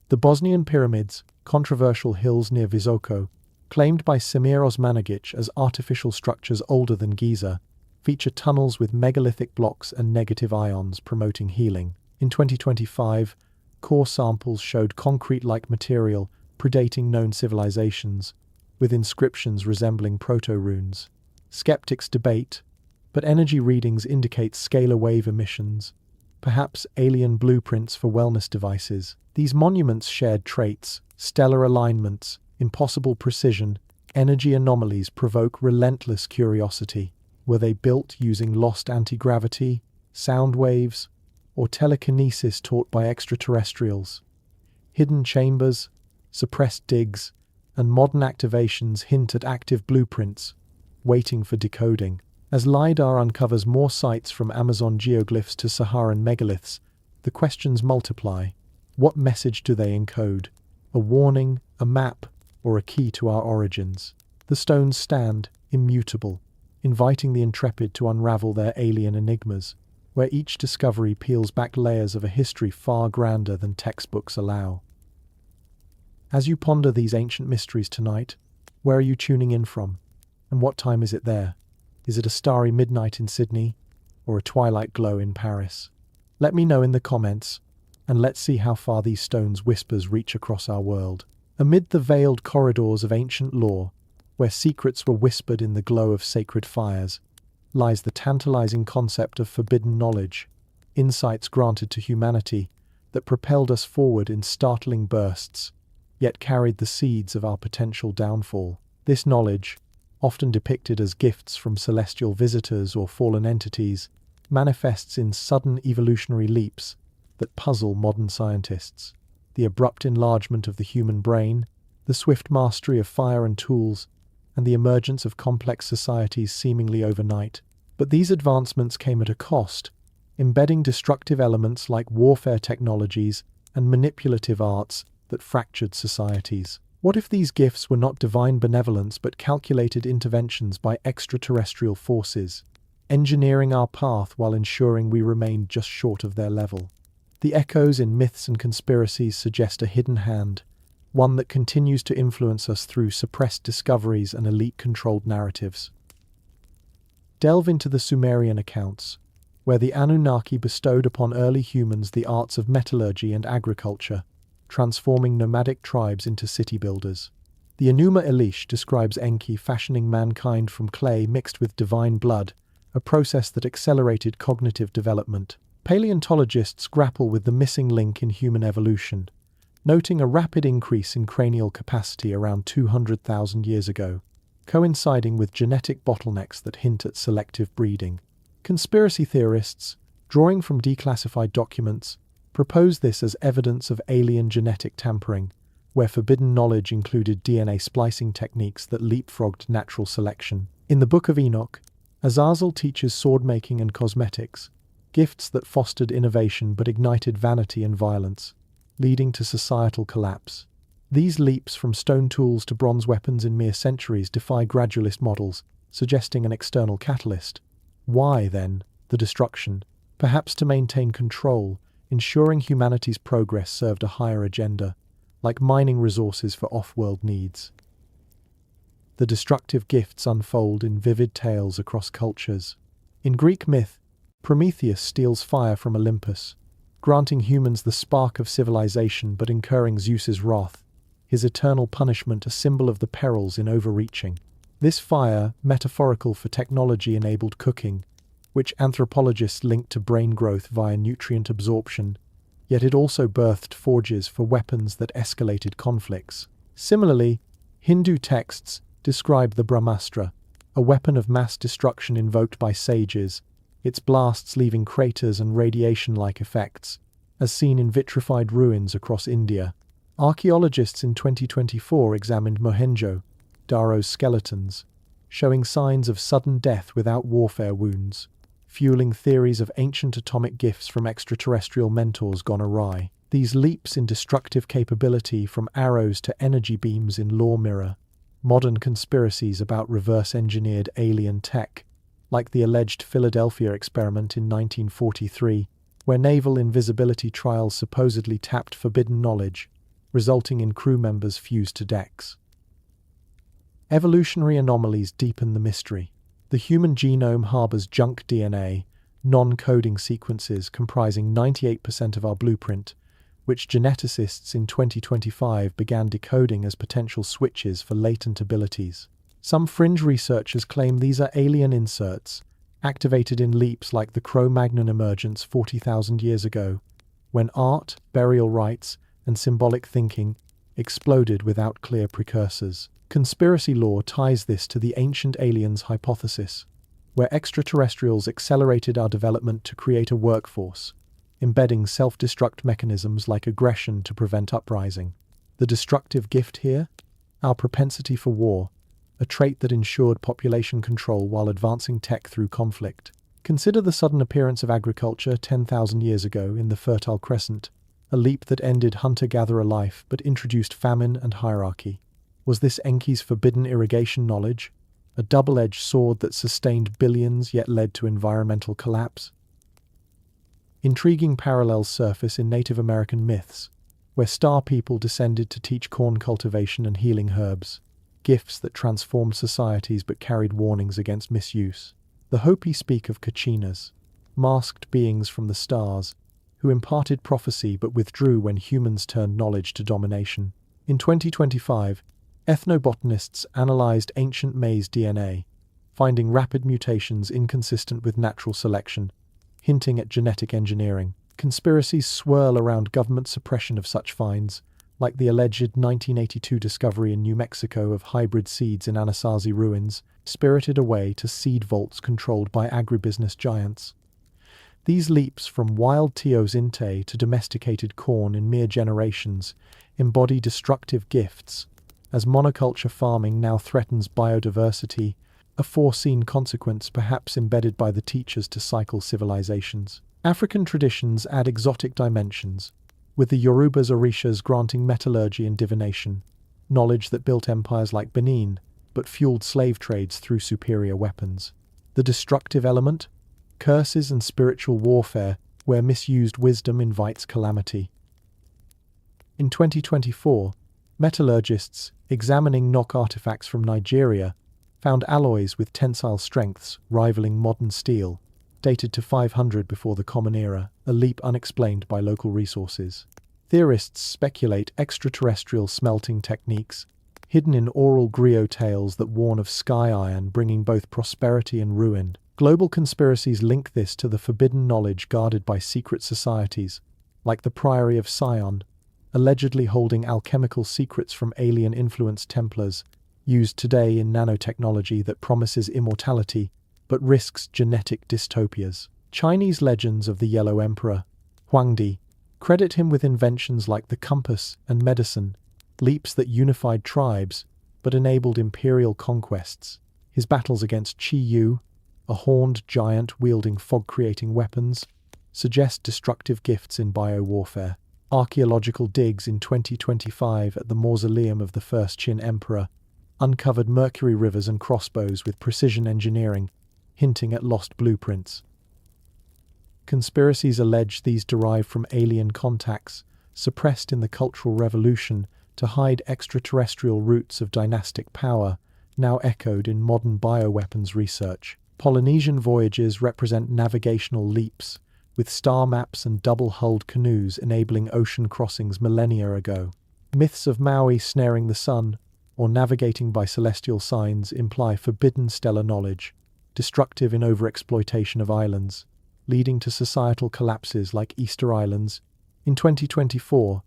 The Bosnian pyramids, controversial hills near Visoko, claimed by Semir Osmanagic as artificial structures older than Giza, feature tunnels with megalithic blocks and negative ions promoting healing. In 2025, core samples showed concrete-like material predating known civilizations, with inscriptions resembling proto-runes. Skeptics debate, but energy readings indicate scalar wave emissions, perhaps alien blueprints for wellness devices. These monuments shared traits, stellar alignments, impossible precision, energy anomalies provoke relentless curiosity. Were they built using lost anti-gravity, sound waves, or telekinesis taught by extraterrestrials? Hidden chambers, suppressed digs, and modern activations hint at active blueprints, waiting for decoding. As LiDAR uncovers more sites from Amazon geoglyphs to Saharan megaliths, the questions multiply. What message do they encode? A warning, a map, or a key to our origins? The stones stand, immutable, inviting the intrepid to unravel their alien enigmas, where each discovery peels back layers of a history far grander than textbooks allow. As you ponder these ancient mysteries tonight, where are you tuning in from? And what time is it there? Is it a starry midnight in Sydney, or a twilight glow in Paris? Let me know in the comments, and let's see how far these stones' whispers reach across our world. Amid the veiled corridors of ancient lore, where secrets were whispered in the glow of sacred fires, lies the tantalizing concept of forbidden knowledge, insights granted to humanity that propelled us forward in startling bursts, yet carried the seeds of our potential downfall. This knowledge, often depicted as gifts from celestial visitors or fallen entities, manifests in sudden evolutionary leaps that puzzle modern scientists. The abrupt enlargement of the human brain, the swift mastery of fire and tools, and the emergence of complex societies seemingly overnight. But these advancements came at a cost, embedding destructive elements like warfare technologies and manipulative arts that fractured societies. What if these gifts were not divine benevolence but calculated interventions by extraterrestrial forces, engineering our path while ensuring we remained just short of their level? The echoes in myths and conspiracies suggest a hidden hand, one that continues to influence us through suppressed discoveries and elite-controlled narratives. Delve into the Sumerian accounts, where the Anunnaki bestowed upon early humans the arts of metallurgy and agriculture, transforming nomadic tribes into city builders. The Enuma Elish describes Enki fashioning mankind from clay mixed with divine blood, a process that accelerated cognitive development. Paleontologists grapple with the missing link in human evolution, noting a rapid increase in cranial capacity around 200,000 years ago, coinciding with genetic bottlenecks that hint at selective breeding. Conspiracy theorists, drawing from declassified documents, propose this as evidence of alien genetic tampering, where forbidden knowledge included DNA splicing techniques that leapfrogged natural selection. In the Book of Enoch, Azazel teaches sword-making and cosmetics, gifts that fostered innovation but ignited vanity and violence, leading to societal collapse. These leaps from stone tools to bronze weapons in mere centuries defy gradualist models, suggesting an external catalyst. Why, then, the destruction? Perhaps to maintain control, ensuring humanity's progress served a higher agenda, like mining resources for off-world needs. The destructive gifts unfold in vivid tales across cultures. In Greek myth, Prometheus steals fire from Olympus, granting humans the spark of civilization but incurring Zeus's wrath, his eternal punishment a symbol of the perils in overreaching. This fire, metaphorical for technology-enabled cooking, which anthropologists link to brain growth via nutrient absorption, yet it also birthed forges for weapons that escalated conflicts. Similarly, Hindu texts describe the Brahmastra, a weapon of mass destruction invoked by sages, its blasts leaving craters and radiation-like effects, as seen in vitrified ruins across India. Archaeologists in 2024 examined Mohenjo-Daro's skeletons, showing signs of sudden death without warfare wounds, fueling theories of ancient atomic gifts from extraterrestrial mentors gone awry. These leaps in destructive capability, from arrows to energy beams in lore, mirror modern conspiracies about reverse-engineered alien tech, like the alleged Philadelphia experiment in 1943, where naval invisibility trials supposedly tapped forbidden knowledge, resulting in crew members fused to decks. Evolutionary anomalies deepen the mystery. The human genome harbors junk DNA, non-coding sequences comprising 98% of our blueprint, which geneticists in 2025 began decoding as potential switches for latent abilities. Some fringe researchers claim these are alien inserts, activated in leaps like the Cro-Magnon emergence 40,000 years ago, when art, burial rites, and symbolic thinking exploded without clear precursors. Conspiracy lore ties this to the ancient aliens hypothesis, where extraterrestrials accelerated our development to create a workforce, embedding self-destruct mechanisms like aggression to prevent uprising. The destructive gift here? Our propensity for war, a trait that ensured population control while advancing tech through conflict. Consider the sudden appearance of agriculture 10,000 years ago in the Fertile Crescent, a leap that ended hunter-gatherer life but introduced famine and hierarchy. Was this Enki's forbidden irrigation knowledge, a double-edged sword that sustained billions yet led to environmental collapse? Intriguing parallels surface in Native American myths, where star people descended to teach corn cultivation and healing herbs, gifts that transformed societies but carried warnings against misuse. The Hopi speak of Kachinas, masked beings from the stars, who imparted prophecy but withdrew when humans turned knowledge to domination. In 2025, ethnobotanists analyzed ancient maize DNA, finding rapid mutations inconsistent with natural selection, hinting at genetic engineering. Conspiracies swirl around government suppression of such finds, like the alleged 1982 discovery in New Mexico of hybrid seeds in Anasazi ruins, spirited away to seed vaults controlled by agribusiness giants. These leaps from wild teosinte to domesticated corn in mere generations embody destructive gifts, as monoculture farming now threatens biodiversity, a foreseen consequence perhaps embedded by the teachers to cycle civilizations. African traditions add exotic dimensions, with the Yoruba's Orishas granting metallurgy and divination, knowledge that built empires like Benin, but fueled slave trades through superior weapons. The destructive element? Curses and spiritual warfare, where misused wisdom invites calamity. In 2024, metallurgists examining Enoch artifacts from Nigeria found alloys with tensile strengths rivaling modern steel, dated to 500 before the Common Era, a leap unexplained by local resources. Theorists speculate extraterrestrial smelting techniques, hidden in oral griot tales that warn of sky iron bringing both prosperity and ruin. Global conspiracies link this to the forbidden knowledge guarded by secret societies, like the Priory of Sion, allegedly holding alchemical secrets from alien-influenced Templars, used today in nanotechnology that promises immortality but risks genetic dystopias. Chinese legends of the Yellow Emperor, Huangdi, credit him with inventions like the compass and medicine, leaps that unified tribes but enabled imperial conquests. His battles against Qi Yu, a horned giant wielding fog-creating weapons, suggest destructive gifts in biowarfare. Archaeological digs in 2025 at the mausoleum of the first Qin emperor uncovered mercury rivers and crossbows with precision engineering, hinting at lost blueprints. Conspiracies allege these derive from alien contacts, suppressed in the Cultural Revolution to hide extraterrestrial roots of dynastic power, now echoed in modern bioweapons research. Polynesian voyages represent navigational leaps, with star maps and double-hulled canoes enabling ocean crossings millennia ago. Myths of Maui snaring the sun, or navigating by celestial signs imply forbidden stellar knowledge, destructive in overexploitation of islands, leading to societal collapses like Easter Islands. In 2024,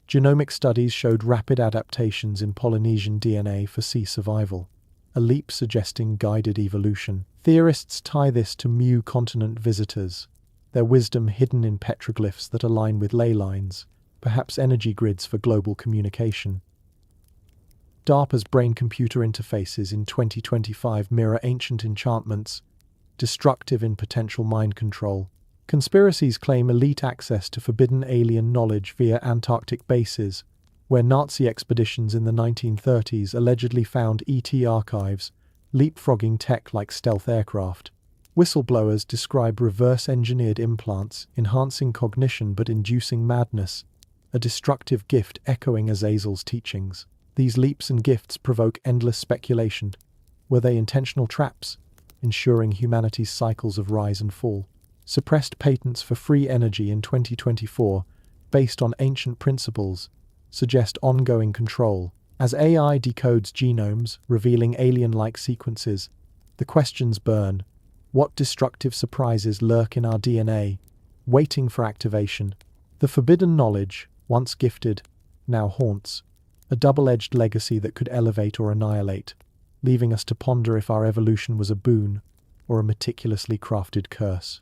genomic studies showed rapid adaptations in Polynesian DNA for sea survival, a leap suggesting guided evolution. Theorists tie this to Mu continent visitors, their wisdom hidden in petroglyphs that align with ley lines, perhaps energy grids for global communication. DARPA's brain-computer interfaces in 2025 mirror ancient enchantments, destructive in potential mind control. Conspiracies claim elite access to forbidden alien knowledge via Antarctic bases, where Nazi expeditions in the 1930s allegedly found ET archives, leapfrogging tech like stealth aircraft. Whistleblowers describe reverse-engineered implants, enhancing cognition but inducing madness, a destructive gift echoing Azazel's teachings. These leaps and gifts provoke endless speculation. Were they intentional traps, ensuring humanity's cycles of rise and fall? Suppressed patents for free energy in 2024, based on ancient principles, suggest ongoing control. As AI decodes genomes, revealing alien-like sequences, the questions burn. What destructive surprises lurk in our DNA, waiting for activation? The forbidden knowledge, once gifted, now haunts, a double-edged legacy that could elevate or annihilate, leaving us to ponder if our evolution was a boon or a meticulously crafted curse.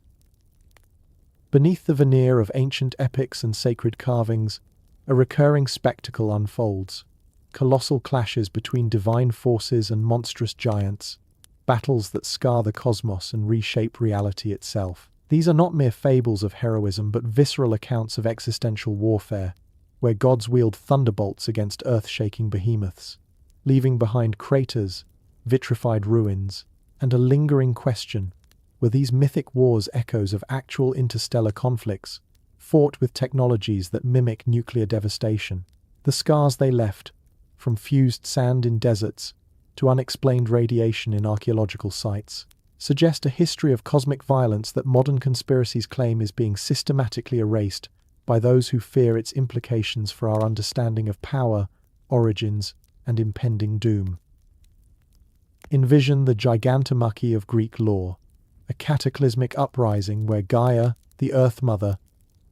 Beneath the veneer of ancient epics and sacred carvings, a recurring spectacle unfolds. Colossal clashes between divine forces and monstrous giants, battles that scar the cosmos and reshape reality itself. These are not mere fables of heroism, but visceral accounts of existential warfare, where gods wield thunderbolts against earth-shaking behemoths, leaving behind craters, vitrified ruins, and a lingering question: were these mythic wars echoes of actual interstellar conflicts, fought with technologies that mimic nuclear devastation? The scars they left, from fused sand in deserts to unexplained radiation in archaeological sites, suggest a history of cosmic violence that modern conspiracies claim is being systematically erased by those who fear its implications for our understanding of power, origins, and impending doom. Envision the gigantomachy of Greek lore, a cataclysmic uprising where Gaia, the Earth Mother,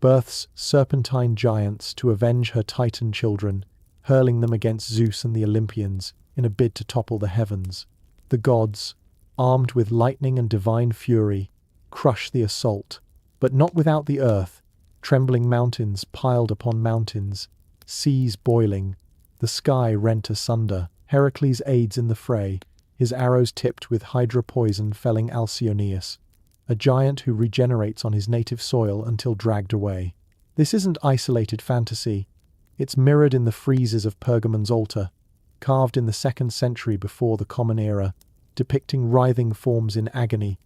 births serpentine giants to avenge her Titan children, hurling them against Zeus and the Olympians in a bid to topple the heavens. The gods, armed with lightning and divine fury, crush the assault, but not without the earth, trembling mountains piled upon mountains, seas boiling, the sky rent asunder. Heracles aids in the fray, his arrows tipped with hydra poison felling Alcyoneus, a giant who regenerates on his native soil until dragged away. This isn't isolated fantasy. It's mirrored in the friezes of Pergamon's altar, carved in the 2nd century before the Common Era, depicting writhing forms in agony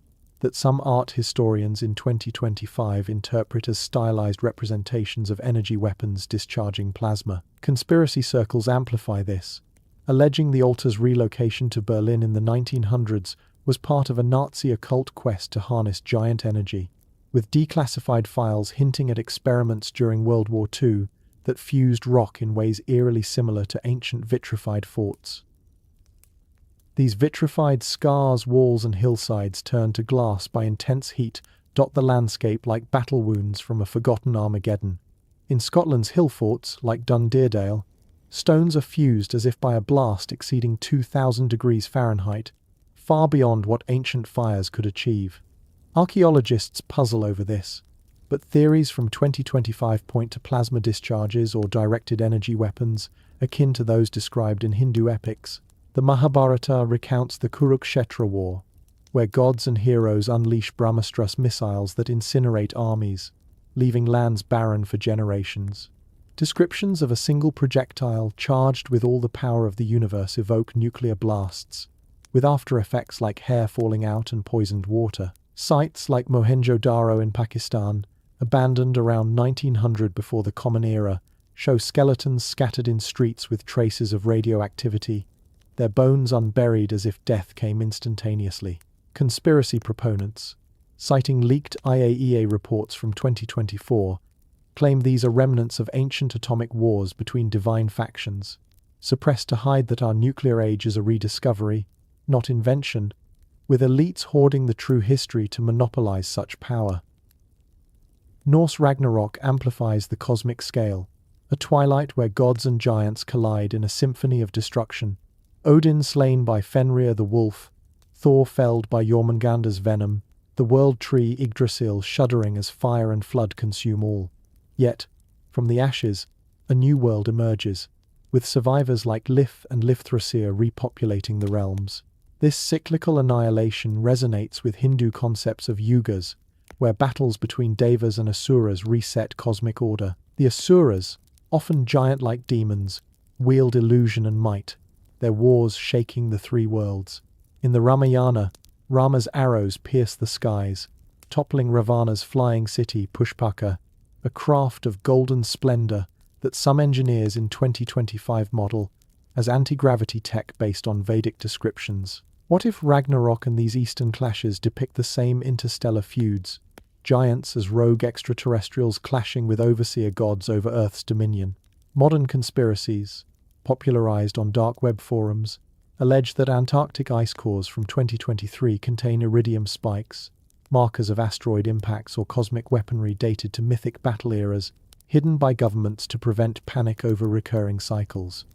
that some art historians in 2025 interpret as stylized representations of energy weapons discharging plasma. Conspiracy circles amplify this, alleging the altar's relocation to Berlin in the 1900s was part of a Nazi occult quest to harness giant energy, with declassified files hinting at experiments during World War II that fused rock in ways eerily similar to ancient vitrified forts. These vitrified scars, walls, and hillsides turned to glass by intense heat dot the landscape like battle wounds from a forgotten Armageddon. In Scotland's hill forts, like Dunderdale, stones are fused as if by a blast exceeding 2,000 degrees Fahrenheit, far beyond what ancient fires could achieve. Archaeologists puzzle over this, but theories from 2025 point to plasma discharges or directed energy weapons akin to those described in Hindu epics. The Mahabharata recounts the Kurukshetra war, where gods and heroes unleash Brahmastras missiles that incinerate armies, leaving lands barren for generations. Descriptions of a single projectile charged with all the power of the universe evoke nuclear blasts, with after effects like hair falling out and poisoned water. Sites like Mohenjo-Daro in Pakistan, abandoned around 1900 before the Common Era, show skeletons scattered in streets with traces of radioactivity, their bones unburied as if death came instantaneously. Conspiracy proponents, citing leaked IAEA reports from 2024, claim these are remnants of ancient atomic wars between divine factions, suppressed to hide that our nuclear age is a rediscovery, not invention, with elites hoarding the true history to monopolize such power. Norse Ragnarok amplifies the cosmic scale, a twilight where gods and giants collide in a symphony of destruction. Odin slain by Fenrir the wolf, Thor felled by Jormungandr's venom, the world tree Yggdrasil shuddering as fire and flood consume all. Yet, from the ashes, a new world emerges, with survivors like Lif and Lifthrasir repopulating the realms. This cyclical annihilation resonates with Hindu concepts of yugas, where battles between devas and asuras reset cosmic order. The asuras, often giant-like demons, wield illusion and might, their wars shaking the three worlds. In the Ramayana, Rama's arrows pierce the skies, toppling Ravana's flying city Pushpaka, a craft of golden splendor that some engineers in 2025 model as anti-gravity tech based on Vedic descriptions. What if Ragnarok and these Eastern clashes depict the same interstellar feuds, giants as rogue extraterrestrials clashing with overseer gods over Earth's dominion? Modern conspiracies, popularized on dark web forums, allege that Antarctic ice cores from 2023 contain iridium spikes, markers of asteroid impacts or cosmic weaponry dated to mythic battle eras, hidden by governments to prevent panic over recurring cycles.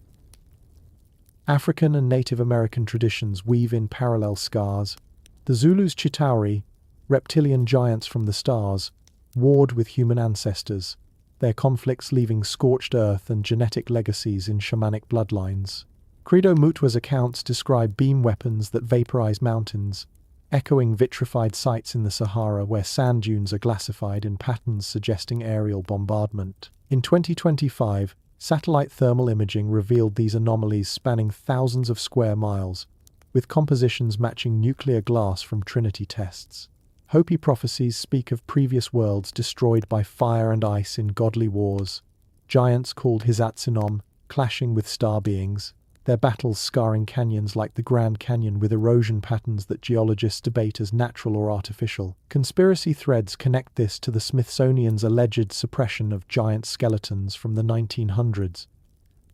African and Native American traditions weave in parallel scars. The Zulus' Chitauri, reptilian giants from the stars, warred with human ancestors, their conflicts leaving scorched earth and genetic legacies in shamanic bloodlines. Credo Mutwa's accounts describe beam weapons that vaporize mountains, echoing vitrified sites in the Sahara where sand dunes are glacified in patterns suggesting aerial bombardment. In 2025, satellite thermal imaging revealed these anomalies spanning thousands of square miles, with compositions matching nuclear glass from Trinity tests. Hopi prophecies speak of previous worlds destroyed by fire and ice in godly wars, giants called Hisatsinom clashing with star beings, their battles scarring canyons like the Grand Canyon with erosion patterns that geologists debate as natural or artificial. Conspiracy threads connect this to the Smithsonian's alleged suppression of giant skeletons from the 1900s.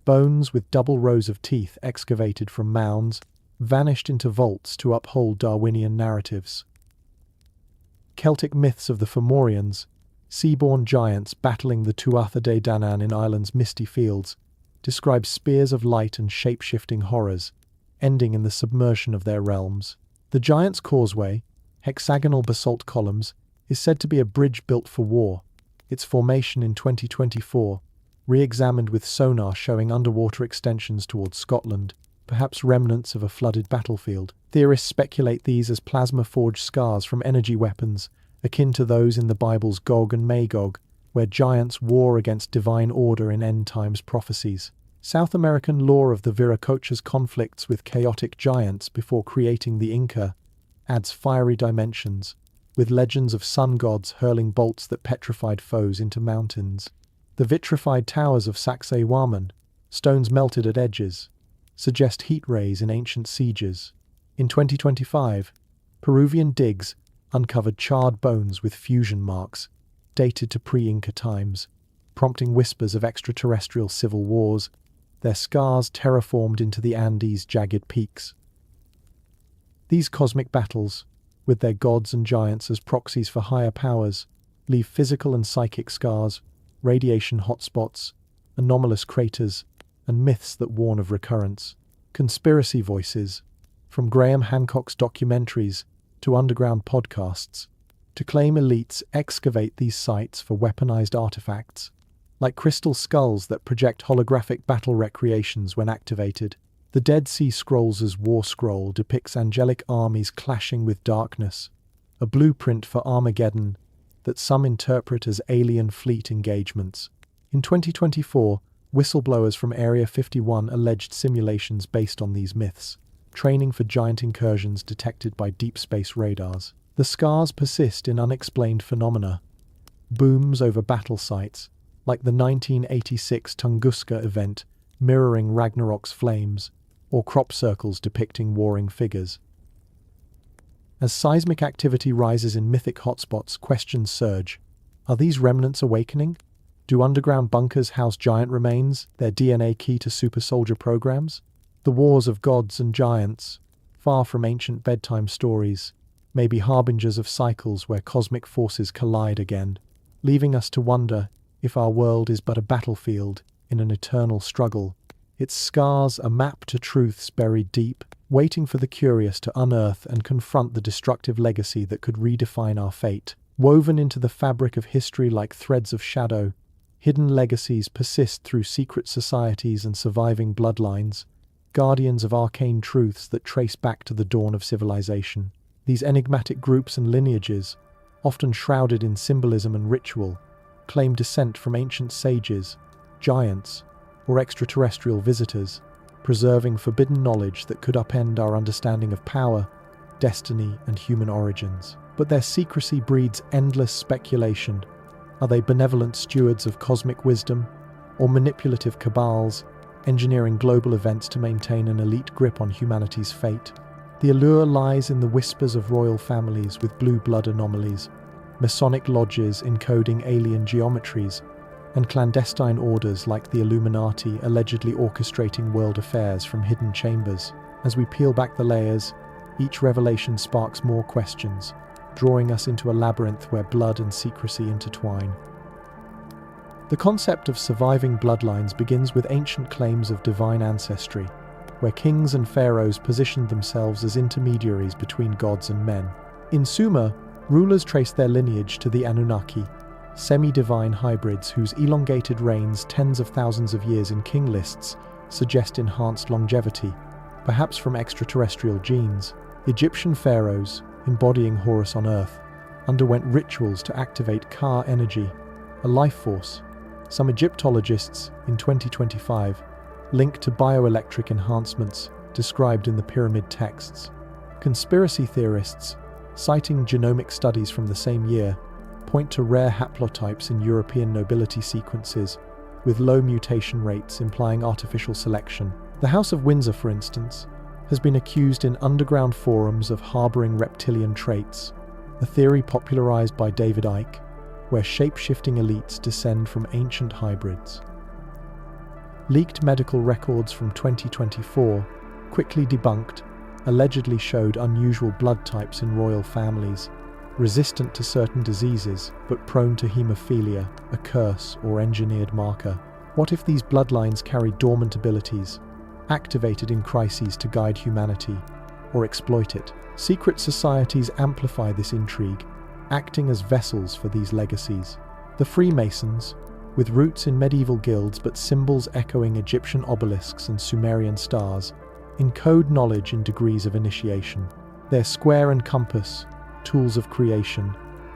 Bones with double rows of teeth excavated from mounds vanished into vaults to uphold Darwinian narratives. Celtic myths of the Fomorians, sea-born giants battling the Tuatha De Danann in Ireland's misty fields, describe spears of light and shape-shifting horrors, ending in the submersion of their realms. The Giant's Causeway, hexagonal basalt columns, is said to be a bridge built for war. Its formation in 2024, re-examined with sonar showing underwater extensions towards Scotland, perhaps remnants of a flooded battlefield. Theorists speculate these as plasma-forged scars from energy weapons, akin to those in the Bible's Gog and Magog, where giants war against divine order in end-times prophecies. South American lore of the Viracocha's conflicts with chaotic giants before creating the Inca adds fiery dimensions, with legends of sun gods hurling bolts that petrified foes into mountains. The vitrified towers of Sacsayhuaman, stones melted at edges, suggest heat rays in ancient sieges. In 2025, Peruvian digs uncovered charred bones with fusion marks, dated to pre-Inca times, prompting whispers of extraterrestrial civil wars, their scars terraformed into the Andes' jagged peaks. These cosmic battles, with their gods and giants as proxies for higher powers, leave physical and psychic scars, radiation hotspots, anomalous craters, and myths that warn of recurrence. Conspiracy voices, from Graham Hancock's documentaries to underground podcasts, to claim elites excavate these sites for weaponized artifacts, like crystal skulls that project holographic battle recreations when activated. The Dead Sea Scrolls' War Scroll depicts angelic armies clashing with darkness, a blueprint for Armageddon that some interpret as alien fleet engagements. In 2024, whistleblowers from Area 51 alleged simulations based on these myths, training for giant incursions detected by deep space radars. The scars persist in unexplained phenomena, booms over battle sites, like the 1986 Tunguska event mirroring Ragnarok's flames, or crop circles depicting warring figures. As seismic activity rises in mythic hotspots, questions surge. Are these remnants awakening? Do underground bunkers house giant remains, their DNA key to super soldier programs? The wars of gods and giants, far from ancient bedtime stories, may be harbingers of cycles where cosmic forces collide again, leaving us to wonder if our world is but a battlefield in an eternal struggle, its scars a map to truths buried deep, waiting for the curious to unearth and confront the destructive legacy that could redefine our fate. Woven into the fabric of history like threads of shadow, hidden legacies persist through secret societies and surviving bloodlines, guardians of arcane truths that trace back to the dawn of civilization. These enigmatic groups and lineages, often shrouded in symbolism and ritual, claim descent from ancient sages, giants, or extraterrestrial visitors, preserving forbidden knowledge that could upend our understanding of power, destiny, and human origins. But their secrecy breeds endless speculation. Are they benevolent stewards of cosmic wisdom, or manipulative cabals, engineering global events to maintain an elite grip on humanity's fate? The allure lies in the whispers of royal families with blue blood anomalies, Masonic lodges encoding alien geometries, and clandestine orders like the Illuminati allegedly orchestrating world affairs from hidden chambers. As we peel back the layers, each revelation sparks more questions, drawing us into a labyrinth where blood and secrecy intertwine. The concept of surviving bloodlines begins with ancient claims of divine ancestry, where kings and pharaohs positioned themselves as intermediaries between gods and men. In Sumer, rulers traced their lineage to the Anunnaki, semi-divine hybrids whose elongated reigns tens of thousands of years in king lists suggest enhanced longevity, perhaps from extraterrestrial genes. Egyptian pharaohs, embodying Horus on Earth, underwent rituals to activate Ka energy, a life force. Some Egyptologists, in 2025, linked to bioelectric enhancements described in the pyramid texts. Conspiracy theorists, citing genomic studies from the same year, point to rare haplotypes in European nobility sequences, with low mutation rates implying artificial selection. The House of Windsor, for instance, has been accused in underground forums of harboring reptilian traits, a theory popularized by David Icke, where shape-shifting elites descend from ancient hybrids. Leaked medical records from 2024, quickly debunked, allegedly showed unusual blood types in royal families, resistant to certain diseases but prone to hemophilia, a curse or engineered marker. What if these bloodlines carry dormant abilities, activated in crises to guide humanity or exploit it? Secret societies amplify this intrigue, acting as vessels for these legacies. The Freemasons, with roots in medieval guilds but symbols echoing Egyptian obelisks and Sumerian stars, encode knowledge in degrees of initiation. Their square and compass, tools of creation,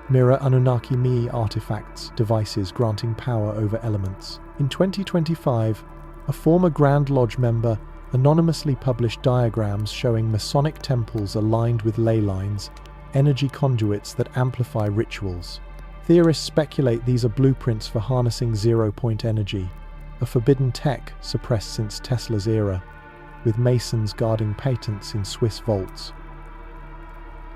mirror Anunnaki Mi artifacts, devices granting power over elements. In 2025, a former Grand Lodge member anonymously published diagrams showing Masonic temples aligned with ley lines, energy conduits that amplify rituals. Theorists speculate these are blueprints for harnessing zero-point energy, a forbidden tech suppressed since Tesla's era, with Masons guarding patents in Swiss vaults.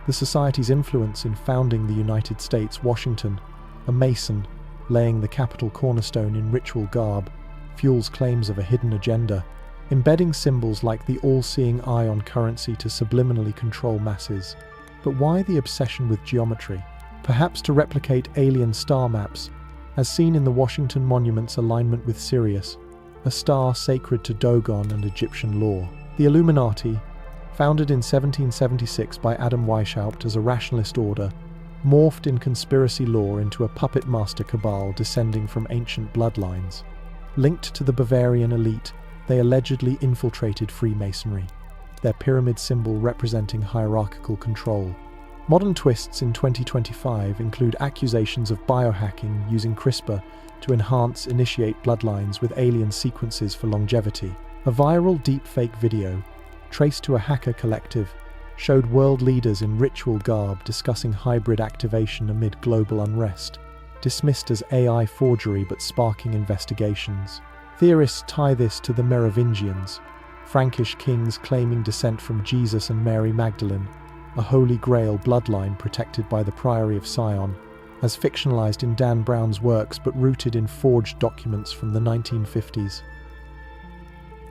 The Society's influence in founding the United States, Washington, a Mason, laying the capital cornerstone in ritual garb, fuels claims of a hidden agenda, embedding symbols like the all-seeing eye on currency to subliminally control masses. But why the obsession with geometry? Perhaps to replicate alien star maps, as seen in the Washington Monument's alignment with Sirius, a star sacred to Dogon and Egyptian lore. The Illuminati, founded in 1776 by Adam Weishaupt as a rationalist order, morphed in conspiracy lore into a puppet master cabal descending from ancient bloodlines. Linked to the Bavarian elite, they allegedly infiltrated Freemasonry, their pyramid symbol representing hierarchical control. Modern twists in 2025 include accusations of biohacking using CRISPR to initiate bloodlines with alien sequences for longevity. A viral deepfake video, traced to a hacker collective, showed world leaders in ritual garb discussing hybrid activation amid global unrest, dismissed as AI forgery but sparking investigations. Theorists tie this to the Merovingians, Frankish kings claiming descent from Jesus and Mary Magdalene, a Holy Grail bloodline protected by the Priory of Sion, as fictionalized in Dan Brown's works but rooted in forged documents from the 1950s.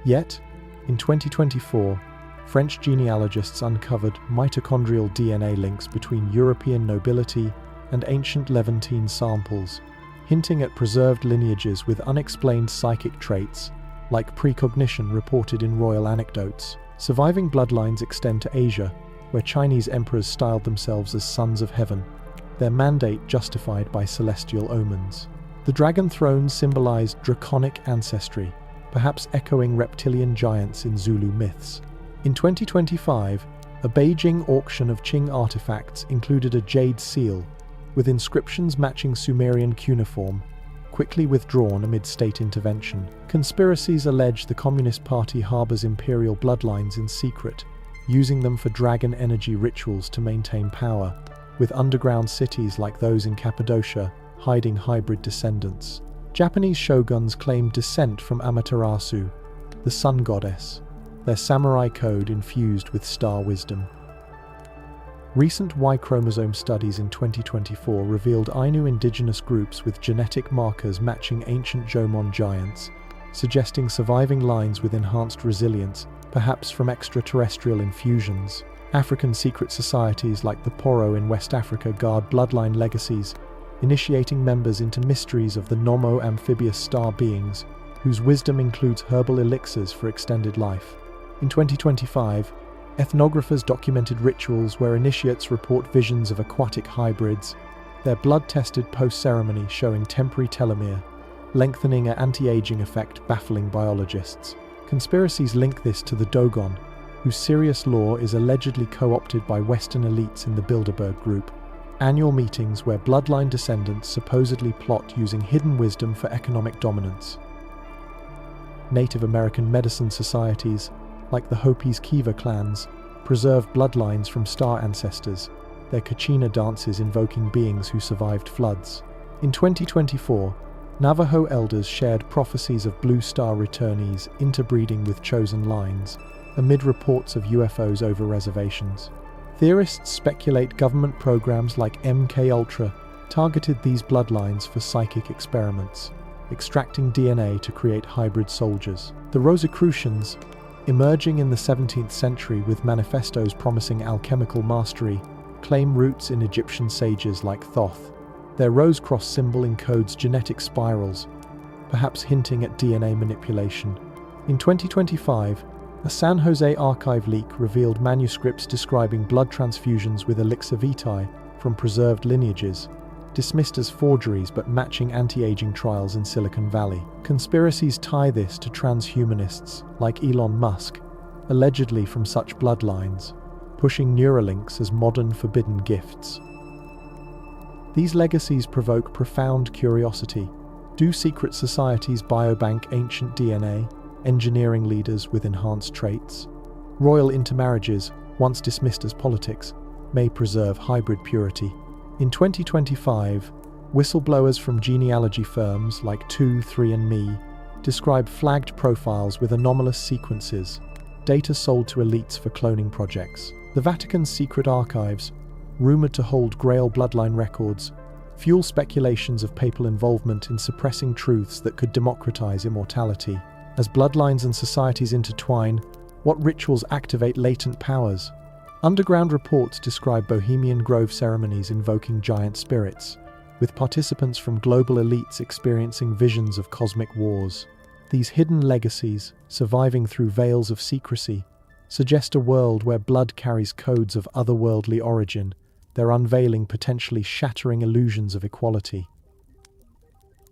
Yet, in 2024, French genealogists uncovered mitochondrial DNA links between European nobility and ancient Levantine samples, hinting at preserved lineages with unexplained psychic traits, like precognition reported in royal anecdotes. Surviving bloodlines extend to Asia, where Chinese emperors styled themselves as sons of heaven, their mandate justified by celestial omens. The dragon throne symbolized draconic ancestry, perhaps echoing reptilian giants in Zulu myths. In 2025, a Beijing auction of Qing artifacts included a jade seal, with inscriptions matching Sumerian cuneiform, quickly withdrawn amid state intervention. Conspiracies allege the Communist Party harbors imperial bloodlines in secret, using them for dragon energy rituals to maintain power, with underground cities like those in Cappadocia hiding hybrid descendants. Japanese shoguns claimed descent from Amaterasu, the sun goddess, their samurai code infused with star wisdom. Recent Y chromosome studies in 2024 revealed Ainu indigenous groups with genetic markers matching ancient Jomon giants, suggesting surviving lines with enhanced resilience perhaps from extraterrestrial infusions. African secret societies like the Poro in West Africa guard bloodline legacies, initiating members into mysteries of the Nomo-amphibious star beings, whose wisdom includes herbal elixirs for extended life. In 2025, ethnographers documented rituals where initiates report visions of aquatic hybrids, their blood-tested post-ceremony showing temporary telomere, lengthening an anti-aging effect baffling biologists. Conspiracies link this to the Dogon, whose Sirius lore is allegedly co-opted by Western elites in the Bilderberg Group. Annual meetings where bloodline descendants supposedly plot using hidden wisdom for economic dominance. Native American medicine societies, like the Hopi's Kiva clans, preserve bloodlines from star ancestors, their Kachina dances invoking beings who survived floods. In 2024, Navajo elders shared prophecies of blue star returnees interbreeding with chosen lines, amid reports of UFOs over reservations. Theorists speculate government programs like MKUltra targeted these bloodlines for psychic experiments, extracting DNA to create hybrid soldiers. The Rosicrucians, emerging in the 17th century with manifestos promising alchemical mastery, claim roots in Egyptian sages like Thoth. Their rose cross symbol encodes genetic spirals, perhaps hinting at DNA manipulation. In 2025, a San Jose archive leak revealed manuscripts describing blood transfusions with elixir vitae from preserved lineages, dismissed as forgeries but matching anti-aging trials in Silicon Valley. Conspiracies tie this to transhumanists like Elon Musk, allegedly from such bloodlines, pushing Neuralinks as modern forbidden gifts. These legacies provoke profound curiosity. Do secret societies biobank ancient DNA, engineering leaders with enhanced traits? Royal intermarriages, once dismissed as politics, may preserve hybrid purity. In 2025, whistleblowers from genealogy firms like 23andMe describe flagged profiles with anomalous sequences, data sold to elites for cloning projects. The Vatican's secret archives, rumored to hold Grail bloodline records, fuel speculations of papal involvement in suppressing truths that could democratize immortality. As bloodlines and societies intertwine, what rituals activate latent powers? Underground reports describe Bohemian Grove ceremonies invoking giant spirits, with participants from global elites experiencing visions of cosmic wars. These hidden legacies, surviving through veils of secrecy, suggest a world where blood carries codes of otherworldly origin, their unveiling potentially shattering illusions of equality.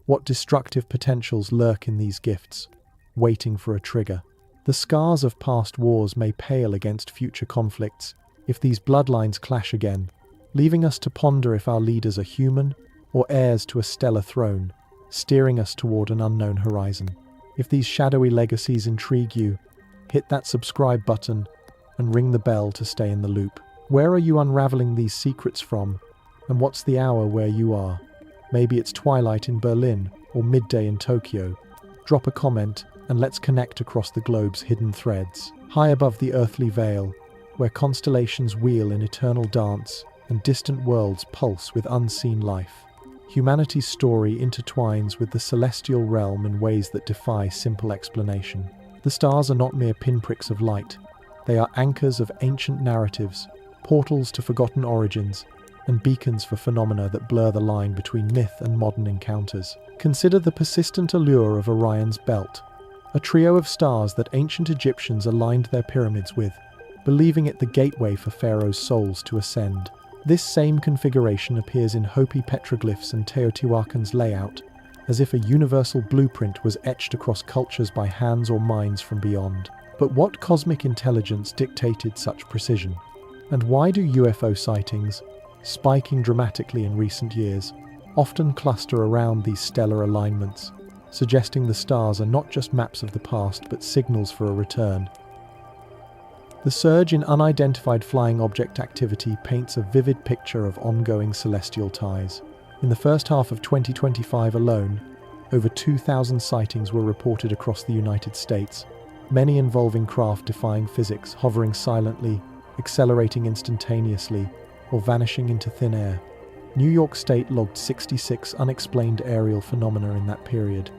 What destructive potentials lurk in these gifts, waiting for a trigger? The scars of past wars may pale against future conflicts if these bloodlines clash again, leaving us to ponder if our leaders are human or heirs to a stellar throne, steering us toward an unknown horizon. If these shadowy legacies intrigue you, hit that subscribe button and ring the bell to stay in the loop. Where are you unraveling these secrets from? And what's the hour where you are? Maybe it's twilight in Berlin or midday in Tokyo. Drop a comment and let's connect across the globe's hidden threads. High above the earthly veil, where constellations wheel in eternal dance and distant worlds pulse with unseen life, humanity's story intertwines with the celestial realm in ways that defy simple explanation. The stars are not mere pinpricks of light. They are anchors of ancient narratives, portals to forgotten origins, and beacons for phenomena that blur the line between myth and modern encounters. Consider the persistent allure of Orion's belt, a trio of stars that ancient Egyptians aligned their pyramids with, believing it the gateway for pharaohs' souls to ascend. This same configuration appears in Hopi petroglyphs and Teotihuacan's layout, as if a universal blueprint was etched across cultures by hands or minds from beyond. But what cosmic intelligence dictated such precision? And why do UFO sightings, spiking dramatically in recent years, often cluster around these stellar alignments, suggesting the stars are not just maps of the past but signals for a return? The surge in unidentified flying object activity paints a vivid picture of ongoing celestial ties. In the first half of 2025 alone, over 2,000 sightings were reported across the United States, many involving craft defying physics, hovering silently, accelerating instantaneously, or vanishing into thin air. New York State logged 66 unexplained aerial phenomena in that period,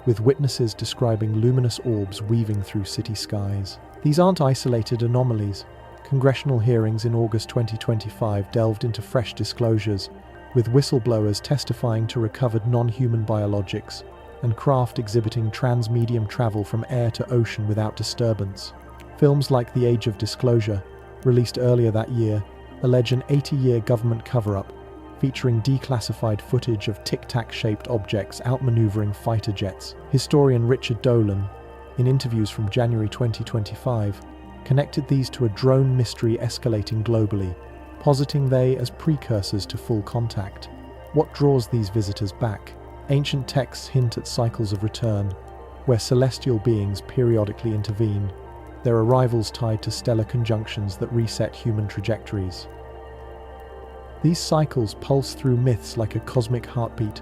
with witnesses describing luminous orbs weaving through city skies. These aren't isolated anomalies. Congressional hearings in August 2025 delved into fresh disclosures, with whistleblowers testifying to recovered non-human biologics and craft exhibiting trans-medium travel from air to ocean without disturbance. Films like The Age of Disclosure, released earlier that year, allege an 80-year government cover-up, featuring declassified footage of tic-tac-shaped objects outmaneuvering fighter jets. Historian Richard Dolan, in interviews from January 2025, connected these to a drone mystery escalating globally, positing they as precursors to full contact. What draws these visitors back? Ancient texts hint at cycles of return, where celestial beings periodically intervene, their arrivals tied to stellar conjunctions that reset human trajectories. These cycles pulse through myths like a cosmic heartbeat,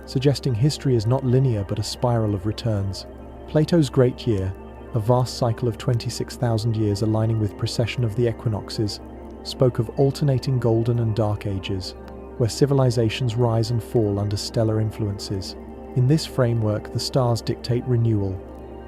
suggesting history is not linear but a spiral of returns. Plato's Great Year, a vast cycle of 26,000 years aligning with precession of the equinoxes, spoke of alternating golden and dark ages, where civilizations rise and fall under stellar influences. In this framework, the stars dictate renewal,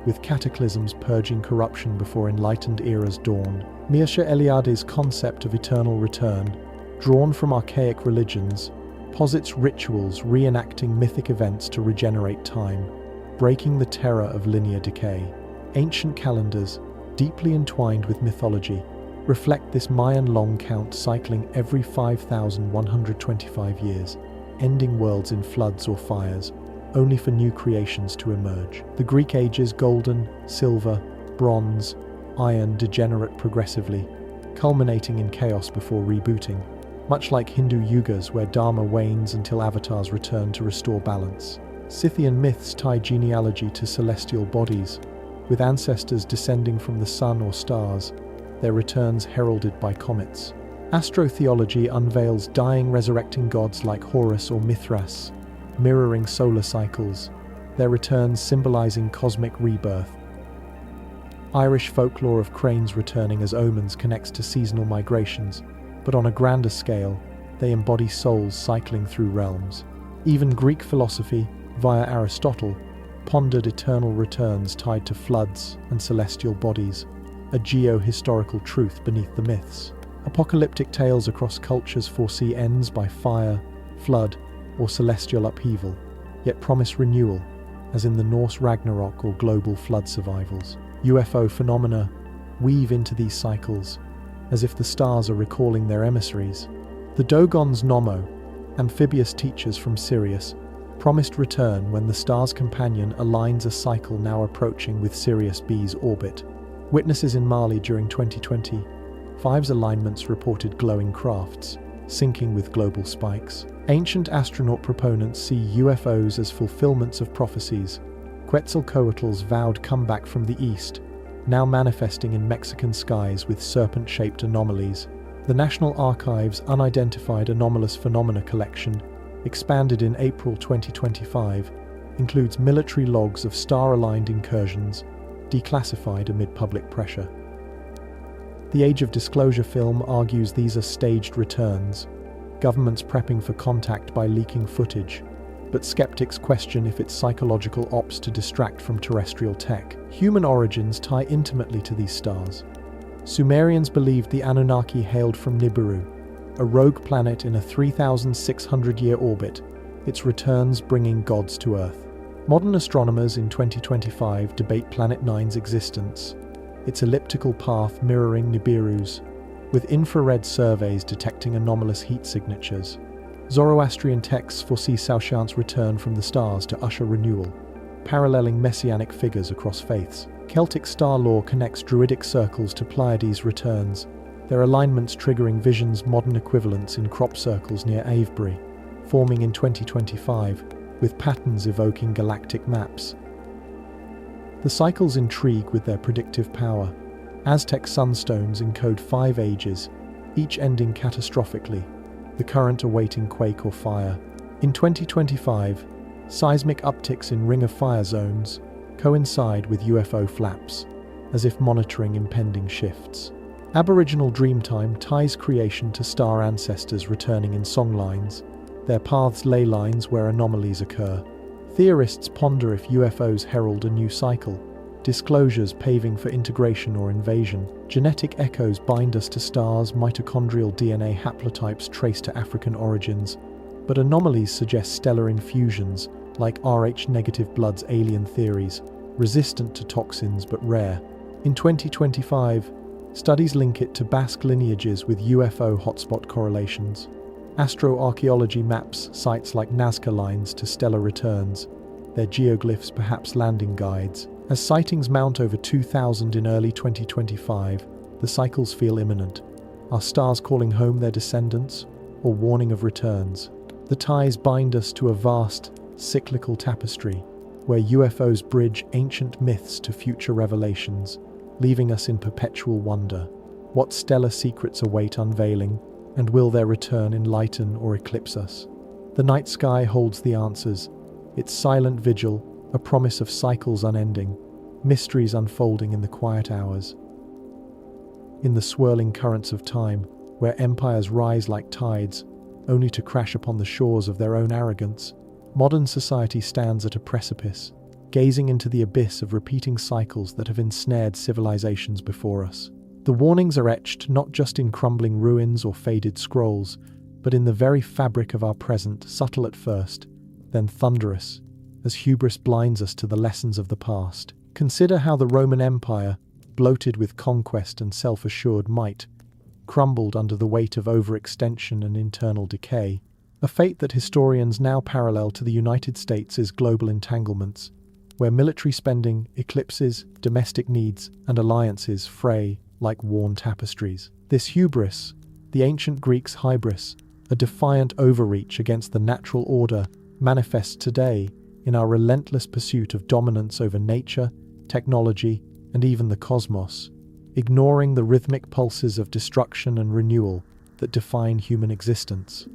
with cataclysms purging corruption before enlightened eras dawn. Mircea Eliade's concept of eternal return, drawn from archaic religions, posits rituals reenacting mythic events to regenerate time, breaking the terror of linear decay. Ancient calendars, deeply entwined with mythology, reflect this Mayan long count cycling every 5,125 years, ending worlds in floods or fires, only for new creations to emerge. The Greek ages, golden, silver, bronze, iron, degenerate progressively, culminating in chaos before rebooting, much like Hindu yugas where Dharma wanes until avatars return to restore balance. Scythian myths tie genealogy to celestial bodies, with ancestors descending from the sun or stars, their returns heralded by comets. Astrotheology unveils dying resurrecting gods like Horus or Mithras, mirroring solar cycles, their returns symbolizing cosmic rebirth. Irish folklore of cranes returning as omens connects to seasonal migrations, but on a grander scale, they embody souls cycling through realms. Even Greek philosophy, via Aristotle, pondered eternal returns tied to floods and celestial bodies, a geo-historical truth beneath the myths. Apocalyptic tales across cultures foresee ends by fire, flood, or celestial upheaval, yet promise renewal, as in the Norse Ragnarok or global flood survivals. UFO phenomena weave into these cycles, as if the stars are recalling their emissaries. The Dogon's Nommo, amphibious teachers from Sirius, promised return when the star's companion aligns a cycle now approaching with Sirius B's orbit. Witnesses in Mali during 2025's alignments reported glowing crafts, syncing with global spikes. Ancient astronaut proponents see UFOs as fulfillments of prophecies. Quetzalcoatl's vowed comeback from the east, now manifesting in Mexican skies with serpent-shaped anomalies. The National Archives' Unidentified Anomalous Phenomena collection, expanded in April 2025, includes military logs of star-aligned incursions, declassified amid public pressure. The Age of Disclosure film argues these are staged returns, governments prepping for contact by leaking footage, but skeptics question if it's psychological ops to distract from terrestrial tech. Human origins tie intimately to these stars. Sumerians believed the Anunnaki hailed from Nibiru, a rogue planet in a 3,600-year orbit, its returns bringing gods to Earth. Modern astronomers in 2025 debate Planet 9's existence, its elliptical path mirroring Nibiru's, with infrared surveys detecting anomalous heat signatures. Zoroastrian texts foresee Saoshyant's return from the stars to usher renewal, paralleling messianic figures across faiths. Celtic star lore connects druidic circles to Pleiades' returns, their alignments triggering visions' modern equivalents in crop circles near Avebury, forming in 2025, with patterns evoking galactic maps. The cycles intrigue with their predictive power. Aztec sunstones encode 5 ages, each ending catastrophically, the current awaiting quake or fire. In 2025, seismic upticks in Ring of Fire zones coincide with UFO flaps, as if monitoring impending shifts. Aboriginal Dreamtime ties creation to star ancestors returning in songlines, their paths ley lines where anomalies occur, Theorists ponder if UFOs herald a new cycle, disclosures paving for integration or invasion. Genetic echoes bind us to stars, mitochondrial DNA haplotypes trace to African origins, but anomalies suggest stellar infusions, like Rh-negative blood's alien theories, resistant to toxins but rare. In 2025, studies link it to Basque lineages with UFO hotspot correlations. Astroarchaeology maps sites like Nazca lines to stellar returns, their geoglyphs perhaps landing guides. As sightings mount over 2,000 in early 2025, the cycles feel imminent. Are stars calling home their descendants, or warning of returns? The ties bind us to a vast, cyclical tapestry, where UFOs bridge ancient myths to future revelations, leaving us in perpetual wonder. What stellar secrets await unveiling, and will their return enlighten or eclipse us? The night sky holds the answers, its silent vigil, a promise of cycles unending, mysteries unfolding in the quiet hours. In the swirling currents of time, where empires rise like tides, only to crash upon the shores of their own arrogance, modern society stands at a precipice, gazing into the abyss of repeating cycles that have ensnared civilizations before us. The warnings are etched not just in crumbling ruins or faded scrolls, but in the very fabric of our present, subtle at first, then thunderous, as hubris blinds us to the lessons of the past. Consider how the Roman Empire, bloated with conquest and self-assured might, crumbled under the weight of overextension and internal decay, a fate that historians now parallel to the United States' global entanglements, where military spending eclipses domestic needs and alliances fray like worn tapestries. This hubris, the ancient Greeks' hybris, a defiant overreach against the natural order, manifests today in our relentless pursuit of dominance over nature, technology, and even the cosmos, ignoring the rhythmic pulses of destruction and renewal that define human existence.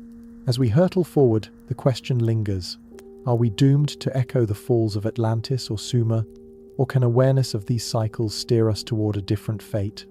As we hurtle forward, the question lingers: are we doomed to echo the falls of Atlantis or Sumer, or can awareness of these cycles steer us toward a different fate?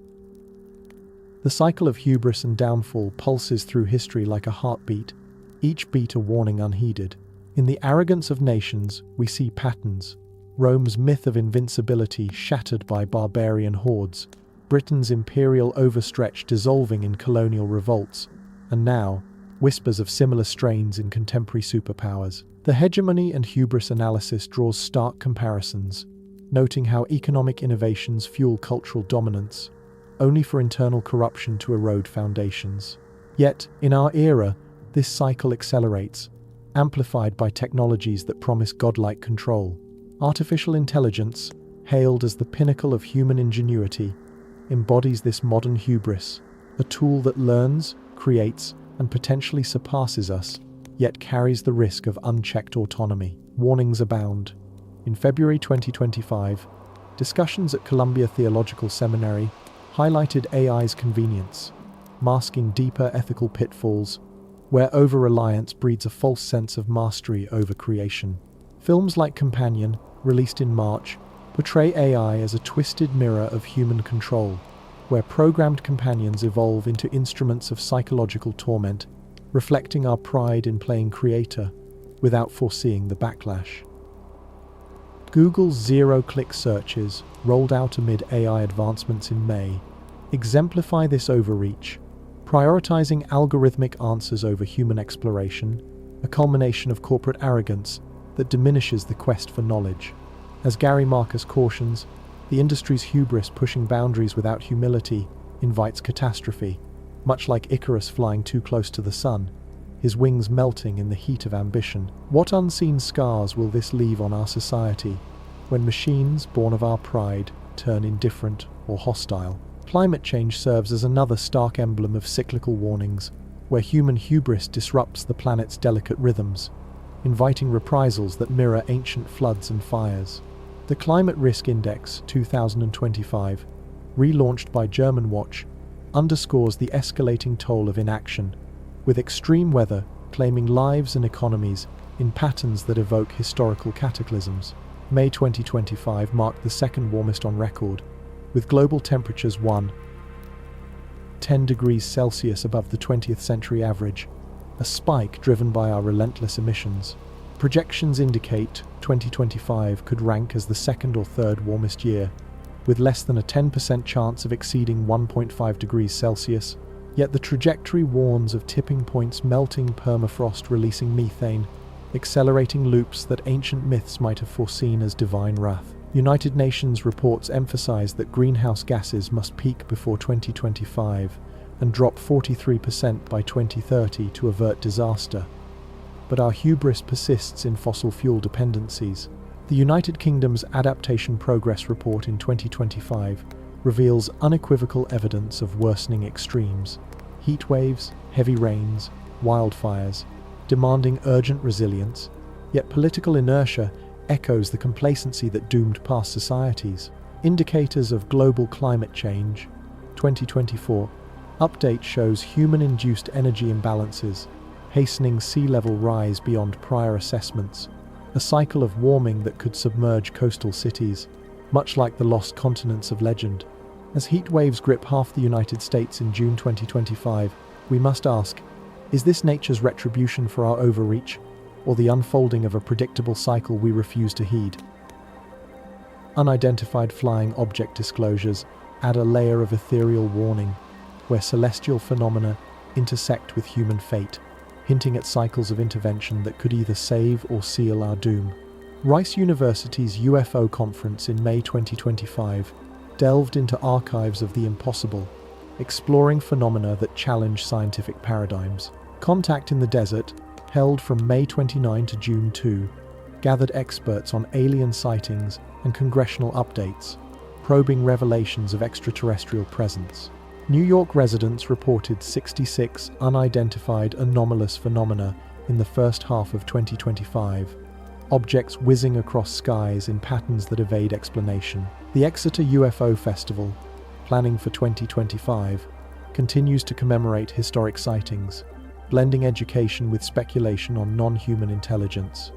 The cycle of hubris and downfall pulses through history like a heartbeat, each beat a warning unheeded. In the arrogance of nations, we see patterns: Rome's myth of invincibility shattered by barbarian hordes, Britain's imperial overstretch dissolving in colonial revolts, and now, whispers of similar strains in contemporary superpowers. The hegemony and hubris analysis draws stark comparisons, noting how economic innovations fuel cultural dominance, only for internal corruption to erode foundations. Yet, in our era, this cycle accelerates, amplified by technologies that promise godlike control. Artificial intelligence, hailed as the pinnacle of human ingenuity, embodies this modern hubris, a tool that learns, creates, and potentially surpasses us, yet carries the risk of unchecked autonomy. Warnings abound. In February 2025, discussions at Columbia Theological Seminary highlighted AI's convenience, masking deeper ethical pitfalls, where over-reliance breeds a false sense of mastery over creation. Films like Companion, released in March, portray AI as a twisted mirror of human control, where programmed companions evolve into instruments of psychological torment, reflecting our pride in playing creator without foreseeing the backlash. Google's zero-click searches, rolled out amid AI advancements in May, exemplify this overreach, prioritizing algorithmic answers over human exploration, a culmination of corporate arrogance that diminishes the quest for knowledge. As Gary Marcus cautions, the industry's hubris pushing boundaries without humility invites catastrophe, much like Icarus flying too close to the sun, his wings melting in the heat of ambition. What unseen scars will this leave on our society when machines, born of our pride, turn indifferent or hostile? Climate change serves as another stark emblem of cyclical warnings, where human hubris disrupts the planet's delicate rhythms, inviting reprisals that mirror ancient floods and fires. The Climate Risk Index 2025, relaunched by Germanwatch, underscores the escalating toll of inaction, with extreme weather claiming lives and economies in patterns that evoke historical cataclysms. May 2025 marked the second warmest on record, with global temperatures 1.10 degrees Celsius above the 20th century average, a spike driven by our relentless emissions. Projections indicate 2025 could rank as the second or third warmest year, with less than a 10% chance of exceeding 1.5 degrees Celsius, yet the trajectory warns of tipping points, melting permafrost releasing methane, accelerating loops that ancient myths might have foreseen as divine wrath. United Nations reports emphasize that greenhouse gases must peak before 2025 and drop 43% by 2030 to avert disaster. But our hubris persists in fossil fuel dependencies. The United Kingdom's Adaptation Progress Report in 2025 reveals unequivocal evidence of worsening extremes: heat waves, heavy rains, wildfires, demanding urgent resilience, yet political inertia echoes the complacency that doomed past societies. Indicators of global climate change, 2024 update shows human-induced energy imbalances, hastening sea level rise beyond prior assessments, a cycle of warming that could submerge coastal cities, much like the lost continents of legend. As heat waves grip half the United States in June 2025, we must ask, is this nature's retribution for our overreach, or the unfolding of a predictable cycle we refuse to heed? Unidentified flying object disclosures add a layer of ethereal warning, where celestial phenomena intersect with human fate, hinting at cycles of intervention that could either save or seal our doom. Rice University's UFO conference in May 2025 delved into archives of the impossible, exploring phenomena that challenge scientific paradigms. Contact in the Desert, held from May 29 to June 2, gathered experts on alien sightings and congressional updates, probing revelations of extraterrestrial presence. New York residents reported 66 unidentified anomalous phenomena in the first half of 2025, objects whizzing across skies in patterns that evade explanation. The Exeter UFO Festival, planning for 2025, continues to commemorate historic sightings, blending education with speculation on non-human intelligence.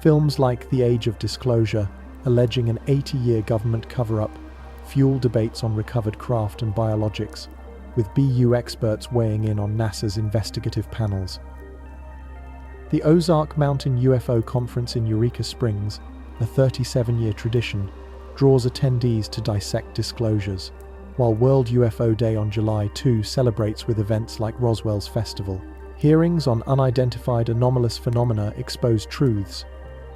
Films like The Age of Disclosure, alleging an 80-year government cover-up, fuel debates on recovered craft and biologics, with BU experts weighing in on NASA's investigative panels. The Ozark Mountain UFO Conference in Eureka Springs, a 37-year tradition, draws attendees to dissect disclosures, while World UFO Day on July 2 celebrates with events like Roswell's Festival. Hearings on unidentified anomalous phenomena expose truths,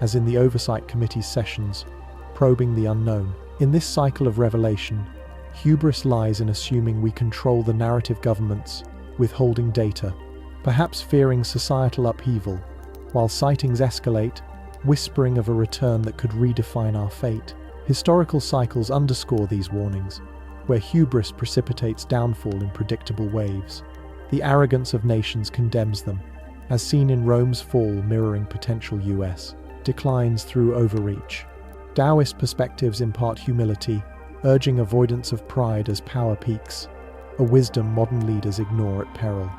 as in the Oversight Committee's sessions, probing the unknown. In this cycle of revelation, hubris lies in assuming we control the narrative governments, withholding data, perhaps fearing societal upheaval, while sightings escalate, whispering of a return that could redefine our fate. Historical cycles underscore these warnings, where hubris precipitates downfall in predictable waves. The arrogance of nations condemns them, as seen in Rome's fall mirroring potential US declines through overreach. Taoist perspectives impart humility, urging avoidance of pride as power peaks, a wisdom modern leaders ignore at peril.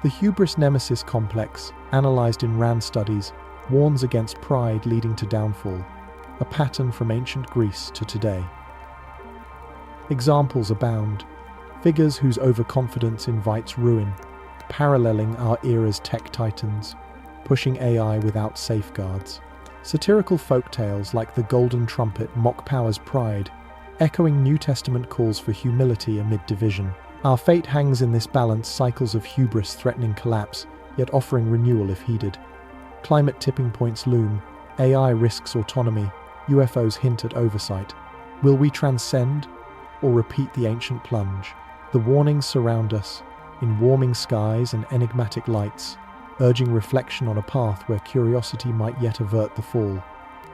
The hubris nemesis complex, analyzed in RAND studies, warns against pride leading to downfall, a pattern from ancient Greece to today. Examples abound, figures whose overconfidence invites ruin, paralleling our era's tech titans, pushing AI without safeguards. Satirical folktales like the Golden Trumpet mock power's pride, echoing New Testament calls for humility amid division. Our fate hangs in this balance, cycles of hubris threatening collapse, yet offering renewal if heeded. Climate tipping points loom, AI risks autonomy, UFOs hint at oversight. Will we transcend, or repeat the ancient plunge? The warnings surround us, in warming skies and enigmatic lights, urging reflection on a path where curiosity might yet avert the fall,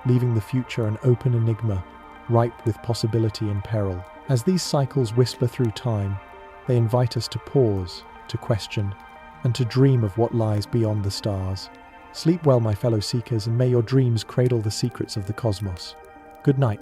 leaving the future an open enigma, ripe with possibility and peril. As these cycles whisper through time, they invite us to pause, to question, and to dream of what lies beyond the stars. Sleep well, my fellow seekers, and may your dreams cradle the secrets of the cosmos. Good night.